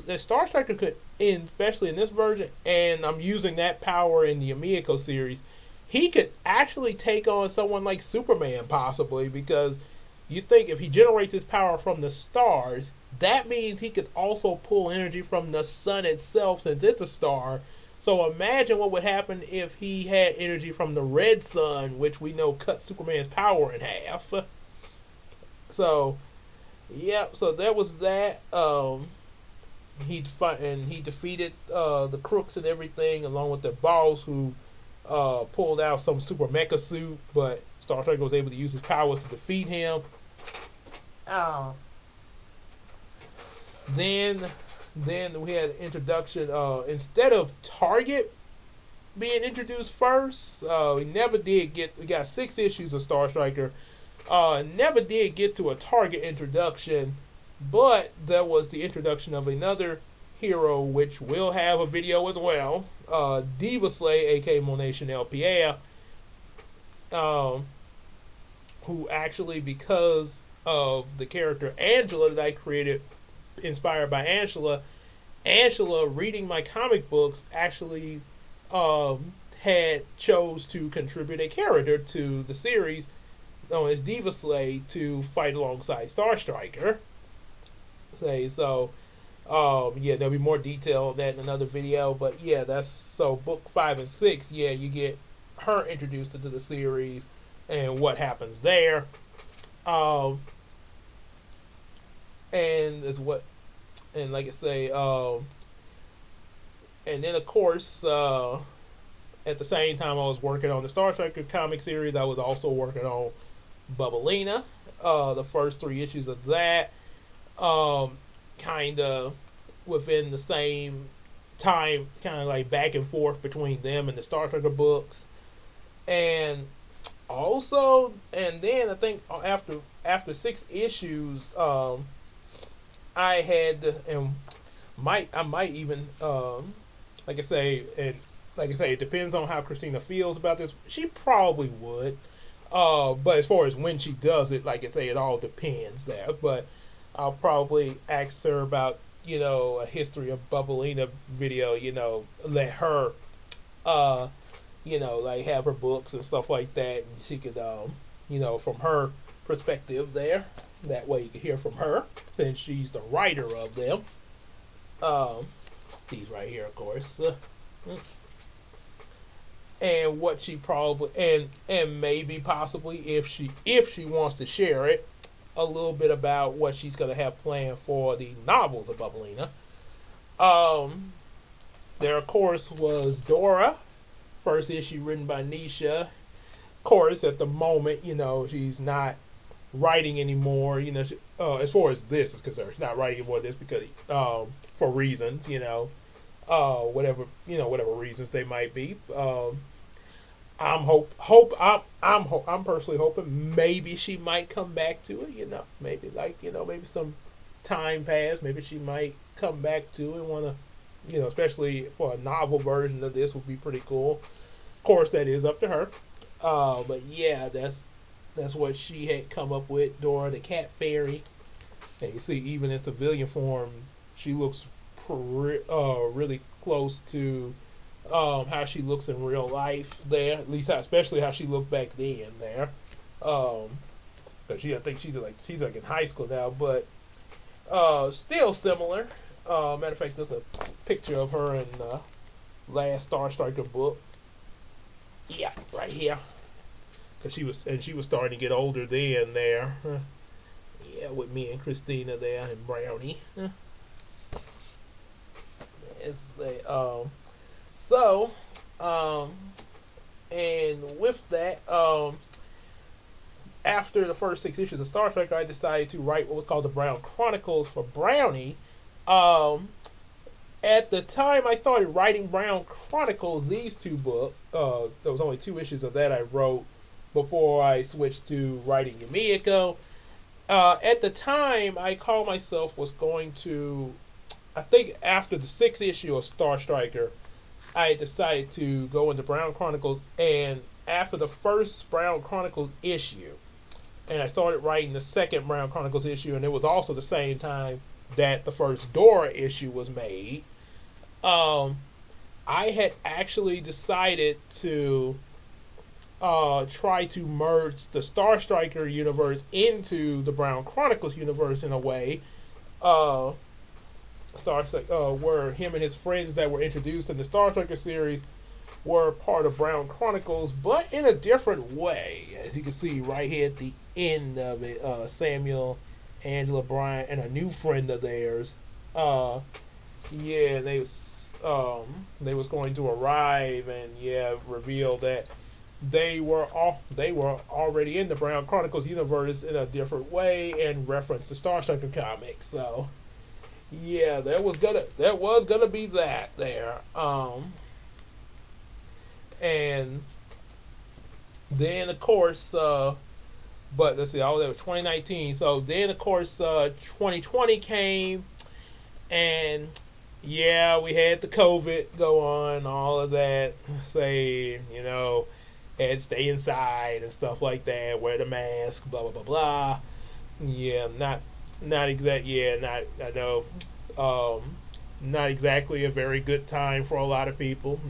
the Star Striker could, especially in this version, and I'm using that power in the Yumeko series, he could actually take on someone like Superman possibly, because you think if he generates his power from the stars, that means he could also pull energy from the sun itself since it's a star. So imagine what would happen if he had energy from the red sun, which we know cut Superman's power in half. So, yep. So that was that. He defeated the crooks and everything, along with the boss who pulled out some super mecha suit. But Star Trek was able to use his powers to defeat him. Then we had the introduction. Instead of Target being introduced first, we never did get. We got 6 issues of Star Striker. Never did get to a Target introduction, but there was the introduction of another hero, which will have a video as well. Diva Slay, aka Monet Chanel Pierre, who actually, because of the character Angela that I created, inspired by Angela reading my comic books, actually had chose to contribute a character to the series known as Diva Slay to fight alongside Star Striker. So yeah, there'll be more detail on that in another video, but yeah, that's so book 5 and 6. Yeah, you get her introduced into the series and what happens there. And is what, and like I say, and then of course, at the same time I was working on the Star Trek comic series, I was also working on Bubblina, the first 3 issues of that, kind of within the same time, kind of like back and forth between them and the Star Trek books, and also, and then I think after 6 issues, I had and I might even like I say, it depends on how Christina feels about this. She probably would, but as far as when she does it, like I say, it all depends there. But I'll probably ask her about a history of Bubblina video. Let her like have her books and stuff like that, and she could from her perspective there. That way you can hear from her, since she's the writer of them. These right here, of course. And what she probably and maybe possibly if she wants to share it, a little bit about what she's gonna have planned for the novels of Bubblina. There of course was Dora, first issue written by Nisha. Of course, at the moment, she's not writing anymore. As far as this is concerned, she's not writing anymore. This because for reasons, whatever reasons they might be. I'm personally hoping maybe she might come back to it. Maybe maybe some time passed. Maybe she might come back to it and want to, especially for a novel version of this would be pretty cool. Of course, that is up to her. But yeah, that's what she had come up with, Dora the Cat Fairy. And you see, even in civilian form, she looks really close to how she looks in real life there. At least, especially how she looked back then there. Because I think she's like in high school now, but still similar. Matter of fact, there's a picture of her in the last Star Striker book. Yeah, right here. Cause she was starting to get older then there. Yeah, with me and Christina there and Brownie. And with that, after the first 6 issues of Star Trek, I decided to write what was called the Brown Chronicles for Brownie. At the time I started writing Brown Chronicles, these 2 books, there was only 2 issues of that I wrote before I switched to writing Yumeko. At the time, I called myself was going to. I think after the sixth issue of Star Striker, I decided to go into Brown Chronicles, and after the first Brown Chronicles issue, and I started writing the second Brown Chronicles issue, and it was also the same time that the first Dora issue was made. Um, I had actually decided to try to merge the Star Striker universe into the Brown Chronicles universe in a way. Uh, where him and his friends that were introduced in the Star Striker series were part of Brown Chronicles, but in a different way. As you can see right here at the end of it, Samuel, Angela Bryant, and a new friend of theirs. Uh, yeah, they was going to arrive and reveal that they were already in the Brown Chronicles universe in a different way and reference the Star Striker comics. So yeah, there was gonna be that there. And then of course, but let's see, all that was 2019. So then of course, 2020 came, and yeah, we had the COVID go on, all of that. Say, had to stay inside and stuff like that, wear the mask, blah blah blah blah. Yeah, not exact. Yeah, not I know. Not exactly a very good time for a lot of people.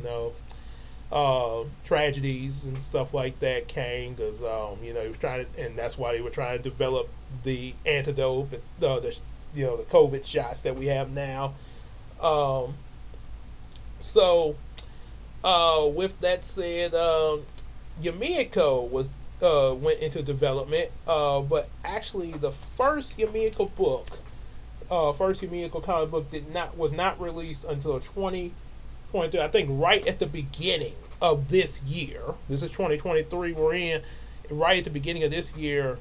Tragedies and stuff like that came because he was trying to, and that's why they were trying to develop the antidote, the COVID shots that we have now. Um, so with that said, Yumeko was went into development, but actually the first Yumeko book, first Yumeko comic book was not released until 2022. I think right at the beginning of this year. This is 2023. We're in right at the beginning of this year.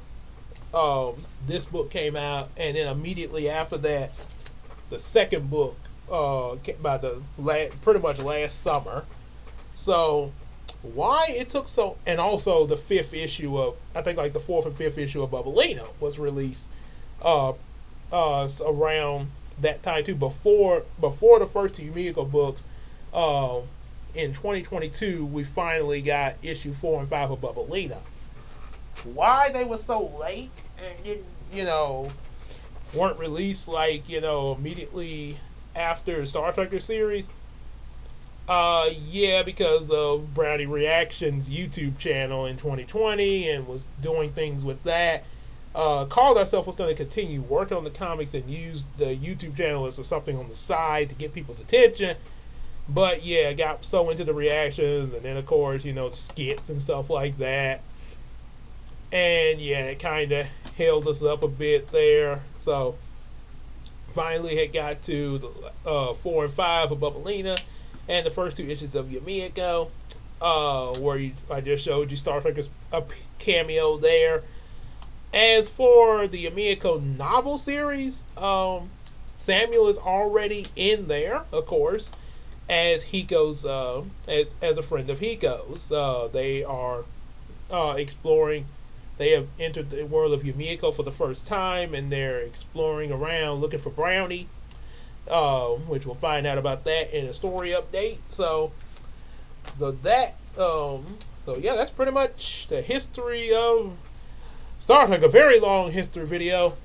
This book came out, and then immediately after that, the second book came by pretty much last summer. So why it took so, and also the fifth issue of, I think like the fourth and fifth issue of Bubblina was released around that time too, before the first two Yumeko books. In 2022 we finally got issue 4 and 5 of Bubblina. Why they were so late and didn't, weren't released like, immediately after Star Trek series. Yeah, because of Brownie Reactions YouTube channel in 2020 and was doing things with that. Called ourselves was going to continue working on the comics and use the YouTube channel as something on the side to get people's attention. But yeah, got so into the reactions and then of course, the skits and stuff like that. And yeah, it kind of held us up a bit there. So finally had got to the 4 and 5 of Bubblina and the first two issues of Yumeko, where I just showed you Star Trek's a cameo there. As for the Yumeko novel series, Samuel is already in there, of course, as Hiko's as a friend of Hiko's. They are exploring. They have entered the world of Yumeko for the first time, and they're exploring around looking for Brownie, which we'll find out about that in a story update. So yeah, that's pretty much the history of Star Trek. A very long history video.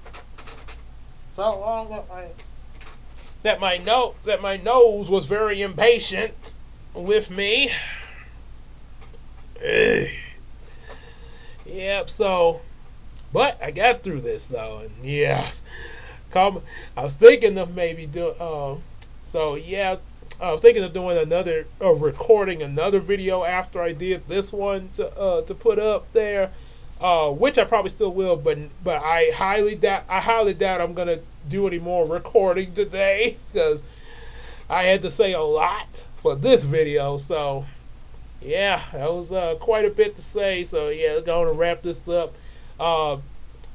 So long that my nose was very impatient with me. Yep. So, but I got through this though, and yeah, I was thinking of maybe doing. So yeah, I was thinking of doing recording another video after I did this one to put up there, which I probably still will, but I highly doubt I'm gonna do any more recording today because I had to say a lot for this video. So yeah, that was quite a bit to say. So yeah, going to wrap this up.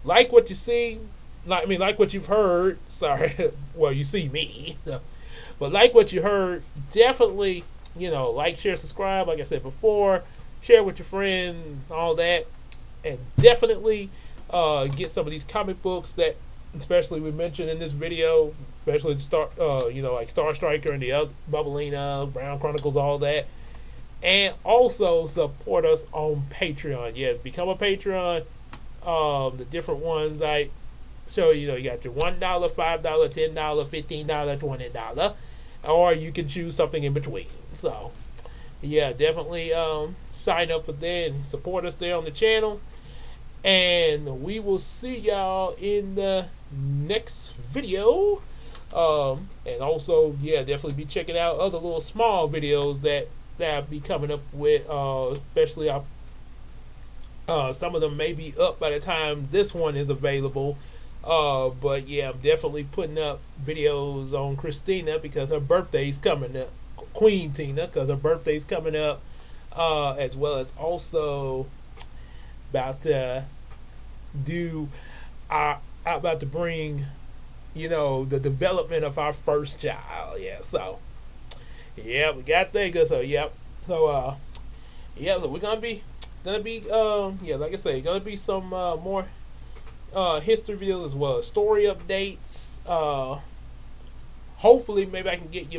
Like what you see, like what you've heard. Sorry, well, you see me, but like what you heard, definitely, like, share, subscribe. Like I said before, share with your friends, all that, and definitely get some of these comic books that, especially we mentioned in this video, especially the like Star Striker and the other Bubblina, Brown Chronicles, all that. And also support us on Patreon. Yes, become a Patreon. The different ones I show you, you got your $1, $5, $10, $15, $20, or you can choose something in between. So, yeah, definitely sign up for that and support us there on the channel. And we will see y'all in the next video. And also, yeah, definitely be checking out other little small videos that I'll be coming up with. Especially, some of them may be up by the time this one is available. But yeah, I'm definitely putting up videos on Christina because her birthday's coming up. Queen Tina, because her birthday's coming up. As well as also about to about to bring, the development of our first child. Yeah, so yeah, we got that good. So yep. So yeah, so we're gonna be yeah, like I say, gonna be some more history videos as well as story updates. Hopefully maybe I can get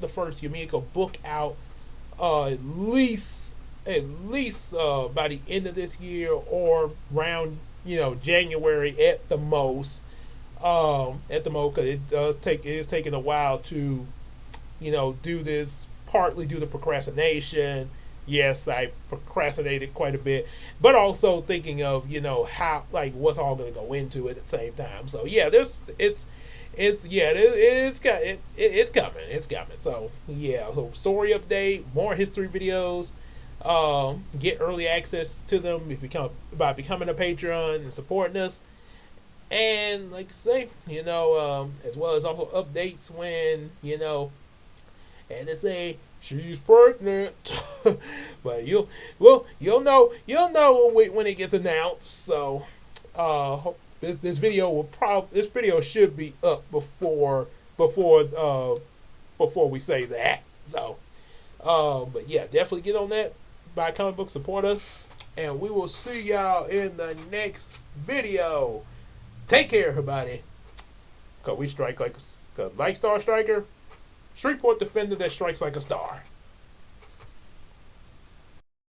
the first Yumeko book out at least by the end of this year or around January at the most. Because it is taking a while to do this, partly due to procrastination. Yes, I procrastinated quite a bit, but also thinking of how, like, what's all going to go into it at the same time. So yeah, it's coming. So yeah, so story update, more history videos. Get early access to them by becoming a Patreon and supporting us. And like I say, as well as also updates when and they say she's pregnant. But you'll know when it gets announced. So this video should be up before we say that. So but yeah, definitely get on that. Buy comic book, support us, and we will see y'all in the next video. Take care, everybody. Cause we strike like Star Striker, Shreveport defender that strikes like a star.